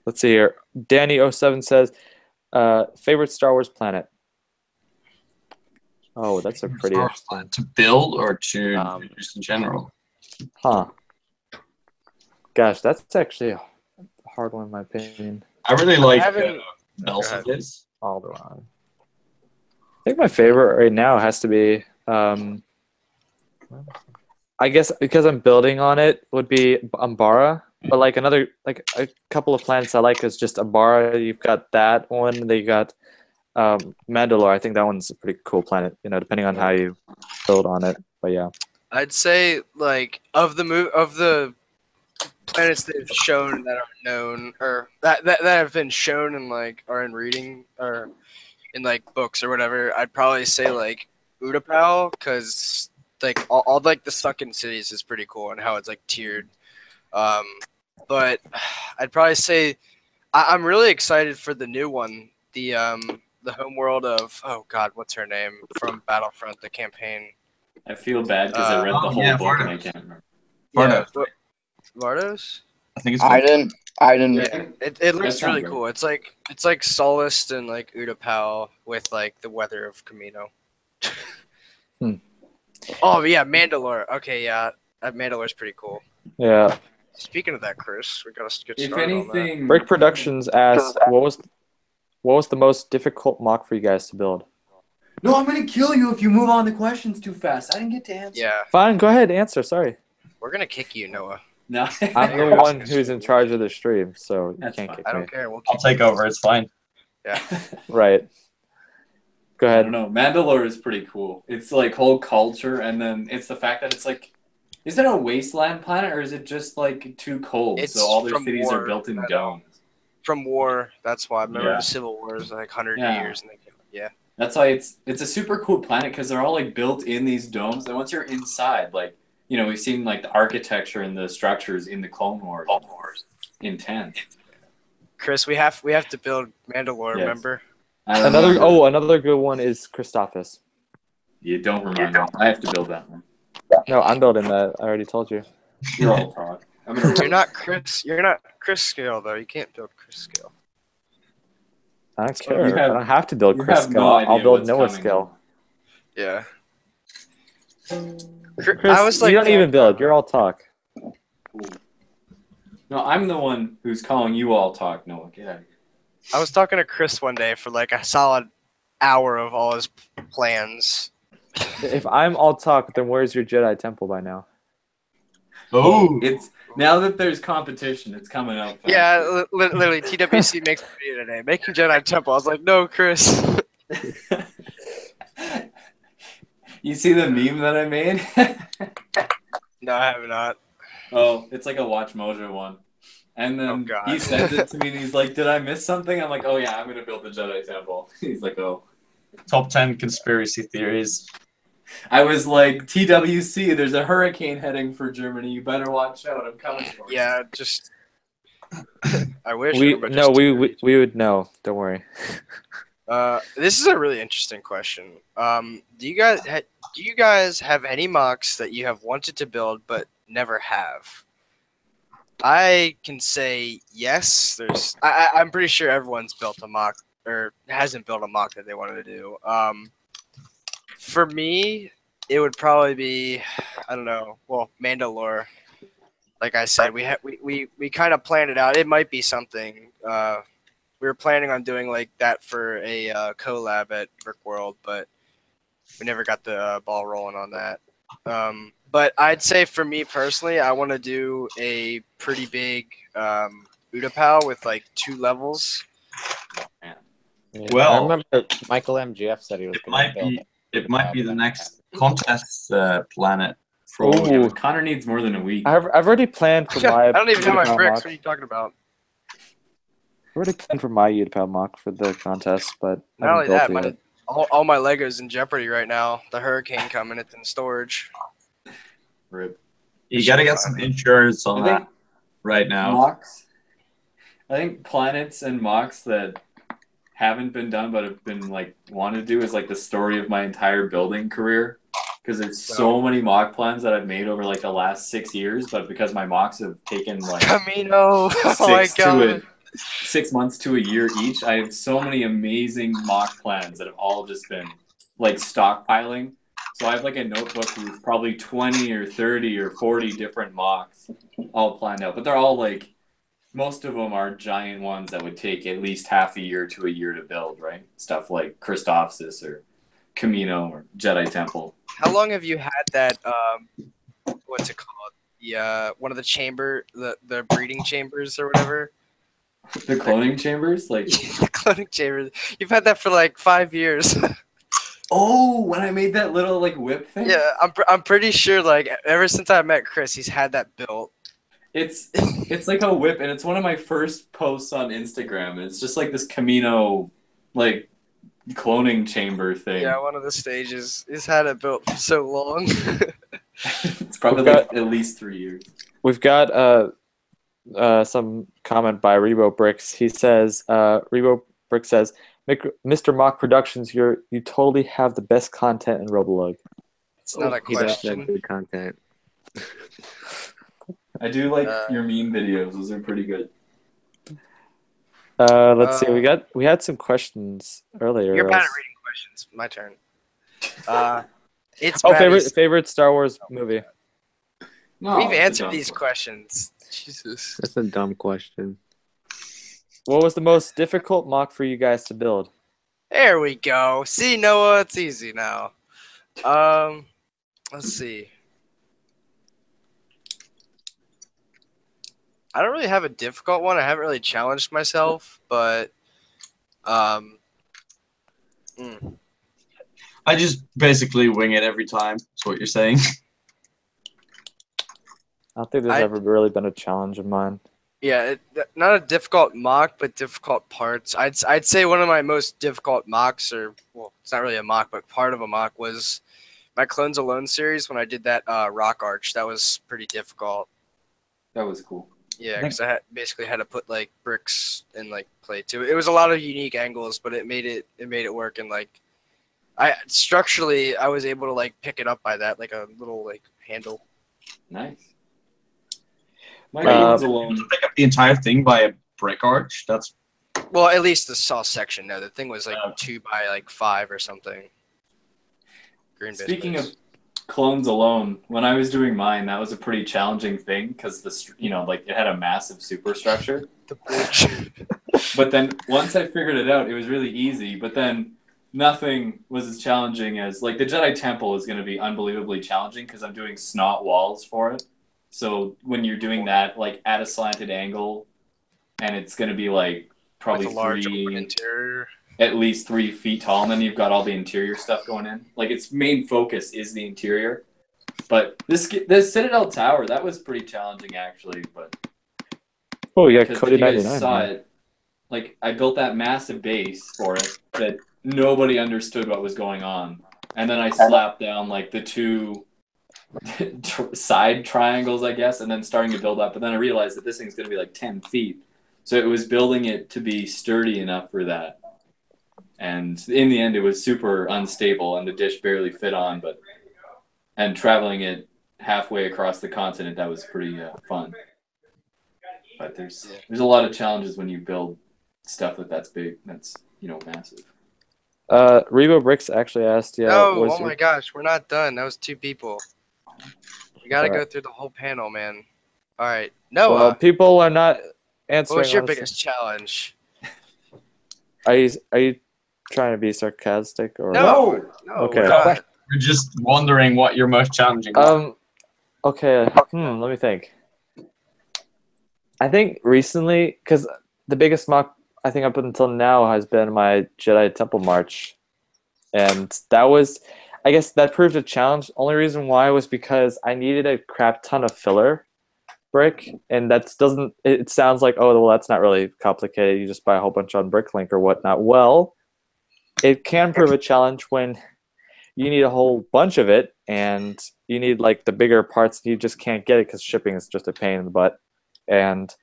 Let's see here. Danny07 says, favorite Star Wars planet. Oh, that's a pretty Star Wars planet to build or to just in general. Huh. Gosh, that's actually a hard one in my opinion. I really like haven't- Belsavis. Alderaan. I think my favorite right now has to be, I guess because I'm building on it, would be Umbara. But like a couple of planets I like is just Umbara. You've got that one. They got Mandalore. I think that one's a pretty cool planet. You know, depending on how you build on it. But yeah. I'd say like of the planets that have shown that are known or that have been shown and like are in reading or in like books or whatever, I'd probably say like Utapau, because like all like the sunken cities is pretty cool and how it's like tiered. But I'd probably say I'm really excited for the new one, the home world of, oh god, what's her name from Battlefront, the campaign. I feel bad because I read the whole book and I can't remember. Yeah, Vardos? I think it's I didn't. Yeah, it looks sounds really right. cool. It's like Solist and like Utapau with like the weather of Camino. Oh yeah, Mandalore. Okay, yeah, Mandalore's pretty cool. Yeah. Speaking of that, Chris, we gotta get If started on that. anything, Break Productions asked, what was the most difficult mock for you guys to build? no, I'm gonna kill you if you move on the questions too fast. I didn't get to answer. Yeah, Fine, go ahead, answer. Sorry. we're gonna kick you, Noah. No. I'm the one who's in charge of the stream, so you That's can't fine. kick I me. don't care. We'll I'll take over. It's fine. Yeah. Right. Go I ahead. don't know. Mandalore is pretty cool. It's like whole culture, and then it's the fact that it's like, is it a wasteland planet or is it just like too cold? It's so all their from cities war, are built in I know. domes. From war. That's why. Remember Yeah. the Civil War is like 100 Yeah. years, and yeah. That's why it's a super cool planet because they're all like built in these domes, and once you're inside, like, you know, we've seen like the architecture and the structures in the Clone Wars. Intense. Chris, we have to build Mandalore. Yes. Remember? I Another remember. another good one is Christophus. You don't remind me. I have to build that one. No, I'm building that. I already told you. You're all talk. I'm gonna You're not Chris scale though. You can't build Chris scale. I don't you care. have- I don't have to build you Chris have no scale. I'll idea build what's Noah coming. scale. Yeah. Chris, I was like, you don't even build. You're all talk. No, I'm the one who's calling you all talk. Noah, get out of here. I was talking to Chris one day for like a solid hour of all his plans. If I'm all talk, then where's your Jedi Temple by now? Oh, It's now that there's competition, it's coming out. fast. Yeah, literally, TWC makes a video today making Jedi Temple. I was like, no, Chris. You see the meme that I made? No, I have not. Oh, it's like a Watch Mojo one. And Oh, then God. he sends it to me and he's like, did I miss something? I'm like, oh yeah, I'm going to build the Jedi Temple. He's like, oh. top 10 conspiracy theories. I was like, TWC, there's a hurricane heading for Germany. You better watch out. I'm coming for you. Yeah, just. I wish. We but no, just- we would know. Don't worry. This is a really interesting question. Do you guys have any mocks that you have wanted to build but never have? I can say yes. I'm pretty sure everyone's built a mock or hasn't built a mock that they wanted to do. For me, it would probably be, I don't know. Well, Mandalore. Like I said, we kind of planned it out. It might be something. We were planning on doing like that for a collab at Brick World, but we never got the ball rolling on that. But I'd say for me personally, I want to do a pretty big Utapau with like 2 levels. Yeah, Well, I remember Michael MGF said he was going to build it. It might be the next contest planet. Ooh. Yeah, but Connor needs more than a week. I've already planned for my. I don't even have my Utapau bricks. mock. What are you talking about? I've already planned for my Utapau mock for the contest, but I Not only haven't that, built it yet. all my Legos in jeopardy right now. The hurricane coming, it's in storage. Rip. You got to get some insurance on I that think right now. mocks. I think planets and mocks that haven't been done but have been like wanted to do is like the story of my entire building career, because there's so many mock plans that I've made over like the last 6 years, but because my mocks have taken like Camino. Oh my god. 6 months to a year each, I have so many amazing mock plans that have all just been like stockpiling. So I have like a notebook with probably 20 or 30 or 40 different mocks all planned out, but they're all like, most of them are giant ones that would take at least half a year to a year to build, right? Stuff like Christophsis or Camino or Jedi Temple. How long have you had that? What's it called? The one of the the breeding chambers or whatever. The cloning chambers, like the cloning chambers. You've had that for like 5 years. Oh, when I made that little like whip thing. Yeah, I'm pretty sure like ever since I met Chris, he's had that built. It's like a whip, and it's one of my first posts on Instagram. And it's just like this Camino, like cloning chamber thing. Yeah, one of the stages. He's had it built for so long. It's probably like at least 3 years. We've got some comment by Rebo Bricks. He says, Rebo Bricks says, Mr. Mock Productions, you totally have the best content in RebelLUG. It's not a question. Good content. I do like your meme videos; those are pretty good. Let's see. We had some questions earlier. You're bad at reading questions. My turn. It's favorite Star Wars movie. No, we've answered these questions. Jesus, that's a dumb question. What was the most difficult mock for you guys to build? There we go. See, Noah, it's easy now. Let's see. I don't really have a difficult one. I haven't really challenged myself, but I just basically wing it every time. That's what you're saying. I don't think there's ever really been a challenge of mine. Yeah, not a difficult mock, but difficult parts. I'd say one of my most difficult mocks, or well, it's not really a mock, but part of a mock was my Clones Alone series when I did that rock arch. That was pretty difficult. That was cool. Yeah, because I basically had to put like bricks and like plate to it. It was a lot of unique angles, but it made it work. And like, structurally I was able to like pick it up by that, like a little like handle. Nice. My Clones Alone. Pick up the entire thing by a brick arch. That's well, at least the saw section. No, the thing was like 2 by like 5 or something. Green Speaking of Clones Alone, when I was doing mine, that was a pretty challenging thing because like it had a massive superstructure. The bridge. But then once I figured it out, it was really easy. But then nothing was as challenging as like the Jedi Temple is going to be unbelievably challenging because I'm doing snot walls for it. So when you're doing that like at a slanted angle, and it's going to be like probably with a large open interior. At least 3 feet tall, and then you've got all the interior stuff going in. Like its main focus is the interior. But this Citadel Tower, that was pretty challenging actually. But oh yeah, Cody 99. Saw it. Like I built that massive base for it that nobody understood what was going on, and then I slapped down like the 2 side triangles, I guess, and then starting to build up. But then I realized that this thing's going to be like 10 feet, so it was building it to be sturdy enough for that. And in the end, it was super unstable, and the dish barely fit on. And traveling it halfway across the continent, that was pretty fun. But there's a lot of challenges when you build stuff that's big, that's massive. Rebo Bricks actually asked, oh my gosh, we're not done. That was 2 people. We gotta go through the whole panel, man. All right, Noah. Well, people are not answering. What's your biggest challenge? Are you trying to be sarcastic or no? Okay. We're just wondering what your most challenging. Okay. Let me think. I think recently, because the biggest mock I think up until now has been my Jedi Temple March, and that was, I guess that proved a challenge. Only reason why was because I needed a crap ton of filler brick, and it sounds like, oh well, that's not really complicated, you just buy a whole bunch on Bricklink or whatnot. Well, it can prove a challenge when you need a whole bunch of it and you need like the bigger parts, and you just can't get it because shipping is just a pain in the butt. And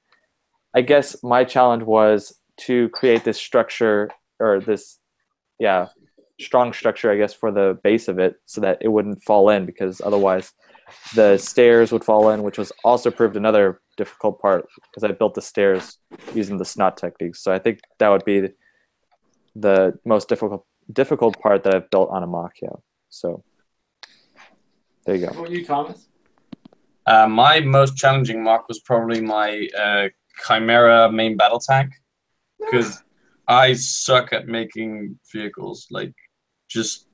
I guess my challenge was to create this structure or this, yeah, strong structure, I guess, for the base of it, so that it wouldn't fall in, because otherwise the stairs would fall in, which was also proved another difficult part, because I built the stairs using the snot techniques. So I think that would be the most difficult part that I've built on a mock. Yeah. So there you What go. about you, Thomas? My most challenging mock was probably my Chimera main battle tank, because I suck at making vehicles. Like, just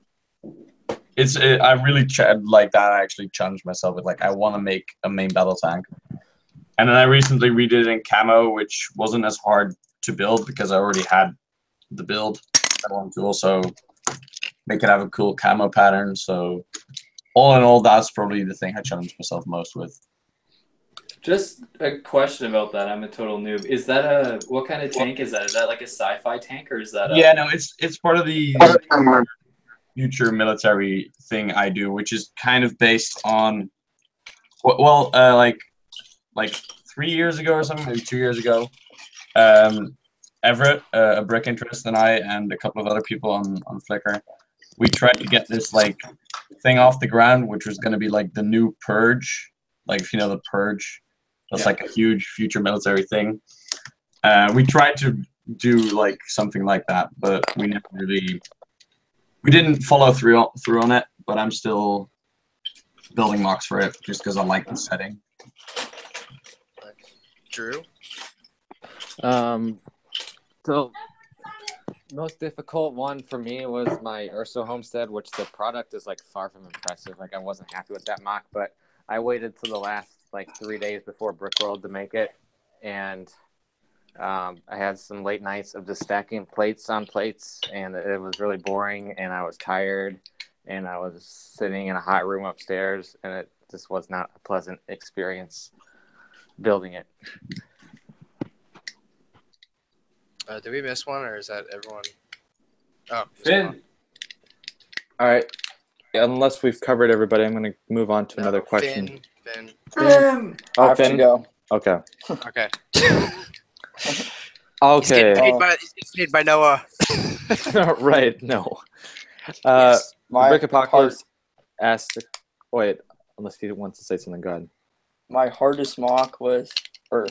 I really like that. I actually challenged myself with, like, I want to make a main battle tank, and then I recently redid it in camo, which wasn't as hard to build because I already had the build. I wanted to also make it have a cool camo pattern. So all in all, that's probably the thing I challenged myself most with. Just a question about that. I'm a total noob. Is that what kind of tank is that? Is that like a sci-fi tank, or is that Yeah, no, it's part of the future military thing I do, which is kind of based on, well, like 3 years ago or something, maybe 2 years ago, Everett, a brick interest, and I and a couple of other people on Flickr, we tried to get this like thing off the ground, which was going to be like the new Purge. Like, if you know the Purge, that's like a huge future military thing. We tried to do like something like that, but we never really, we didn't follow through on it. But I'm still building mocks for it just because I like the setting. Drew? So most difficult one for me was my Urso Homestead, which the product is like far from impressive. Like, I wasn't happy with that mock, but I waited till the last like 3 days before Brickworld to make it, and I had some late nights of just stacking plates on plates, and it was really boring, and I was tired, and I was sitting in a hot room upstairs, and it just was not a pleasant experience building it. Did we miss one, or is that everyone? Oh, Finn? All right. Unless we've covered everybody, I'm going to move on to another question. Finn. I Oh, have to Finn? go. Okay. Okay. Okay. He's paid by Noah. Right. No. Yes. Brick Apocalypse asked. Wait, unless he wants to say something. Go ahead. My hardest mock was, or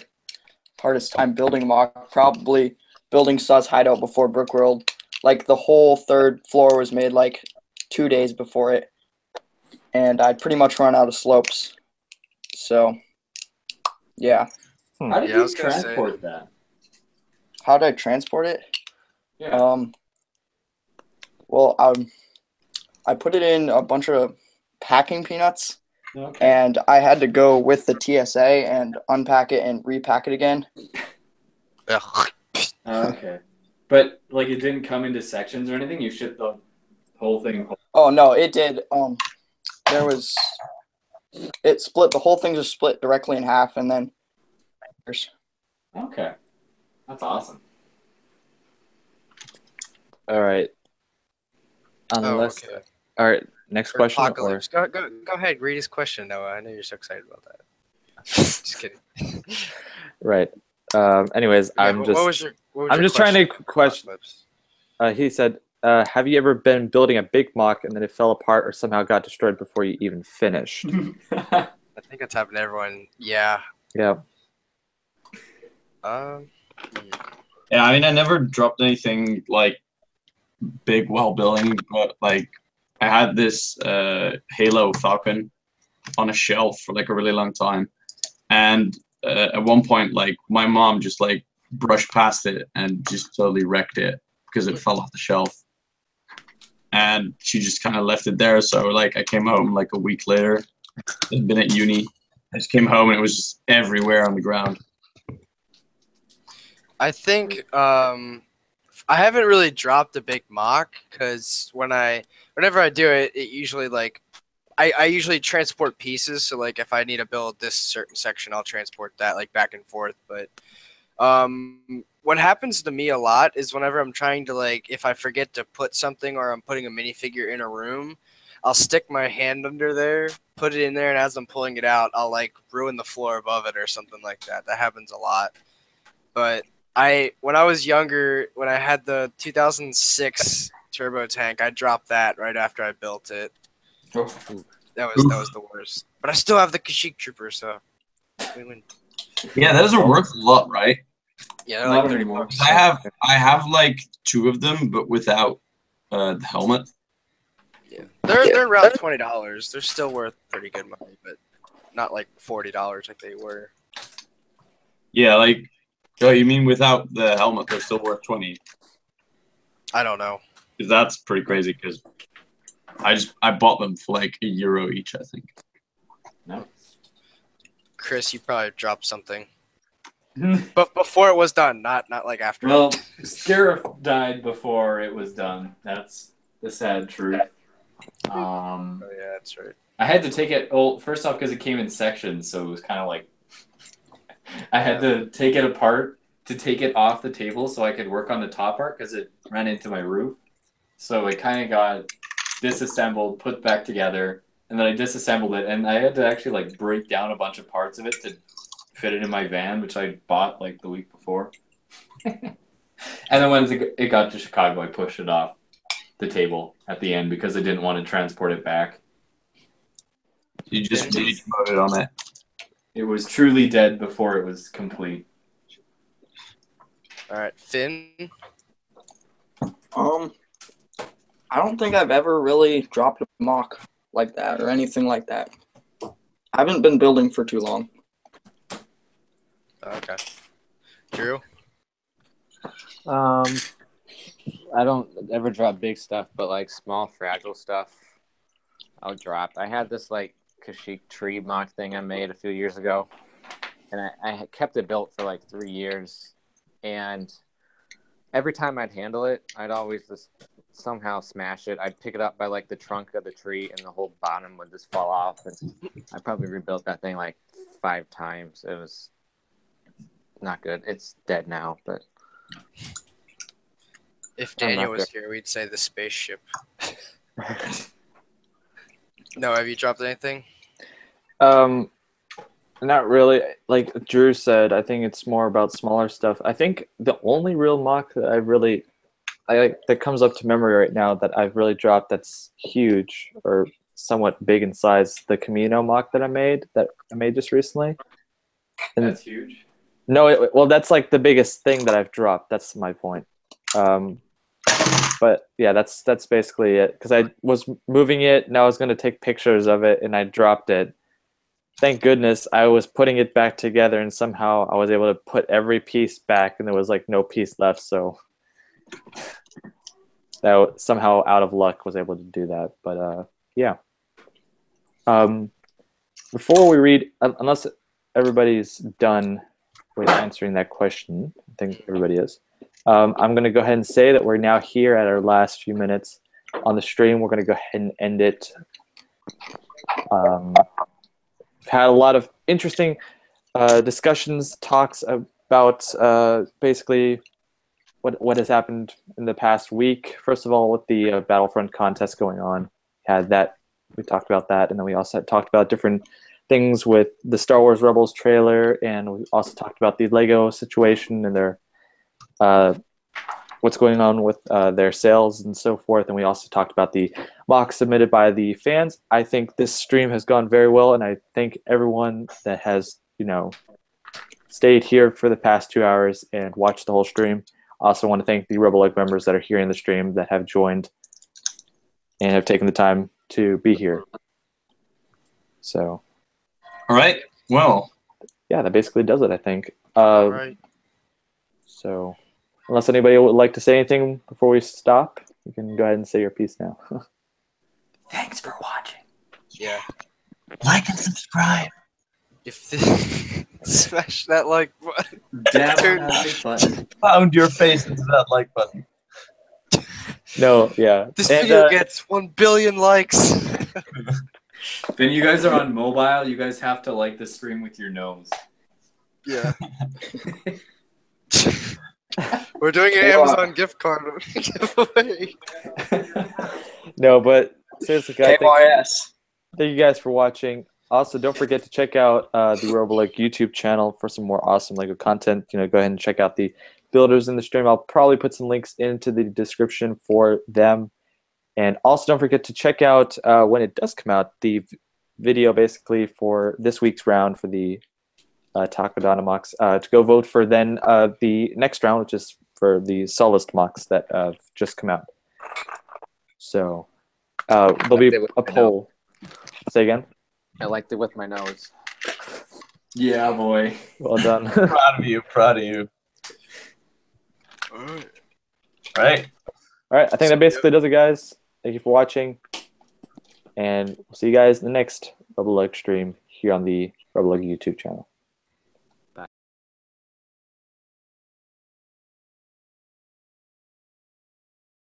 hardest time building a mock, probably building Saw's hideout before Brickworld. Like, the whole third floor was made like 2 days before it, and I'd pretty much run out of slopes. So, yeah. How did Yeah, I you was gonna transport that? How did I transport it? Yeah. Well, I put it in a bunch of packing peanuts, Okay. and I had to go with the TSA and unpack it and repack it again. Ugh. Okay. But like, it didn't come into sections or anything. You shipped the whole thing. Oh no, it did. It split. The whole thing just split directly in half, and then Okay. That's awesome. All right. Unless. Okay. All right. Next question. Or Apocalypse. Go ahead. Read his question, Noah. I know you're so excited about that. Just kidding. right. Anyways, Yeah, I'm just. What was your I'm just trying to question. Apocalypse? He said, "Have you ever been building a big mock and then it fell apart or somehow got destroyed before you even finished?" I think that's happened to everyone. Yeah. Yeah. Yeah, I mean, I never dropped anything like big while building, but like I had this Halo Falcon on a shelf for like a really long time, and at one point, like, my mom just like brushed past it and just totally wrecked it because it fell off the shelf, and she just kind of left it there. So like, I came home like a week later. I'd been at uni. I just came home and it was just everywhere on the ground. I think I haven't really dropped a big mock because whenever I do it, it usually like I usually transport pieces. So like, if I need to build this certain section, I'll transport that like back and forth. But what happens to me a lot is whenever I'm trying to, like, if I forget to put something or I'm putting a minifigure in a room, I'll stick my hand under there, put it in there, and as I'm pulling it out, I'll like ruin the floor above it or something like that. That happens a lot. But when I was younger, when I had the 2006 turbo tank, I dropped that right after I built it. Oh. That was the worst. But I still have the Kashyyyk Trooper, so we win. Yeah, those are worth a lot, right? Yeah, they're Not like 30 anymore. bucks. I have like 2 of them, but without the helmet. Yeah. They're around $20. They're still worth pretty good money, but not like $40 like they were. Yeah, like, oh, you mean without the helmet, they're still worth 20? I don't know. Because that's pretty crazy. Because I bought them for like €1 each, I think. No. Chris, you probably dropped something. But before it was done, not like after. Well, Scarif died before it was done. That's the sad truth. Oh yeah, that's right. I had to take it. Well, first off, because it came in sections, so it was kind of like I had to take it apart to take it off the table so I could work on the top part because it ran into my roof. So it kind of got disassembled, put back together, and then I disassembled it, and I had to actually like break down a bunch of parts of it to fit it in my van, which I bought like the week before. And then when it got to Chicago, I pushed it off the table at the end because I didn't want to transport it back. You just voted on it. It was truly dead before it was complete. All right, Finn. I don't think I've ever really dropped a mock like that or anything like that. I haven't been building for too long. Okay. Drew. I don't ever drop big stuff, but like small fragile stuff, I'll drop. I had this like Kashyyyk tree mock thing I made a few years ago, and I had kept it built for like 3 years, and every time I'd handle it, I'd always just somehow smash it. I'd pick it up by like the trunk of the tree, and the whole bottom would just fall off, and I probably rebuilt that thing like 5 times. It was not good. It's dead now, but If Daniel was here, we'd say the spaceship. No, have you dropped anything? Not really. Like Drew said, I think it's more about smaller stuff. I think the only real mock that that comes up to memory right now that I've really dropped that's huge or somewhat big in size, the Camino mock that I made just recently. And That's huge. no, well, that's like the biggest thing that I've dropped. That's my point. But yeah, that's basically it. Because I was moving it, and I was going to take pictures of it, and I dropped it. Thank goodness I was putting it back together, and somehow I was able to put every piece back, and there was like no piece left. So that somehow out of luck was able to do that. But yeah. Before we read, unless everybody's done with answering that question, I think everybody is. I'm going to go ahead and say that we're now here at our last few minutes on the stream. We're going to go ahead and end it. We've had a lot of interesting discussions, talks about basically what has happened in the past week. First of all, with the Battlefront contest going on, we talked about that, and then we also talked about different things with the Star Wars Rebels trailer, and we also talked about the Lego situation and their what's going on with their sales and so forth. And we also talked about the mock submitted by the fans. I think this stream has gone very well, and I thank everyone that has, stayed here for the past 2 hours and watched the whole stream. I also want to thank the RebelLUG members that are here in the stream that have joined and have taken the time to be here. So, all right. Well, yeah, that basically does it, I think. All right. So, unless anybody would like to say anything before we stop, you can go ahead and say your piece now. Thanks for watching. Yeah. like and subscribe. Smash that like button. Dab on that like button. Pound your face into that like button. No, yeah. This video gets 1 billion likes. Then you guys are on mobile. You guys have to like the stream with your nose. Yeah. We're doing an Amazon gift card giveaway. No, but seriously, guys, KYS. thank you guys for watching. Also, don't forget to check out the RebelLUG YouTube channel for some more awesome LEGO content. Go ahead and check out the builders in the stream. I'll probably put some links into the description for them. And also don't forget to check out, when it does come out, the video basically for this week's round for the Takodana mocks, to go vote for then the next round, which is for the Solist mocks that have just come out. So there'll be a poll. Say again? I liked it with my nose. Yeah, boy. Well done. Proud of you. Proud of you. Right. All right, I think that basically does it, guys. Thank you for watching. And we'll see you guys in the next RebelLUG stream here on the RebelLUG YouTube channel.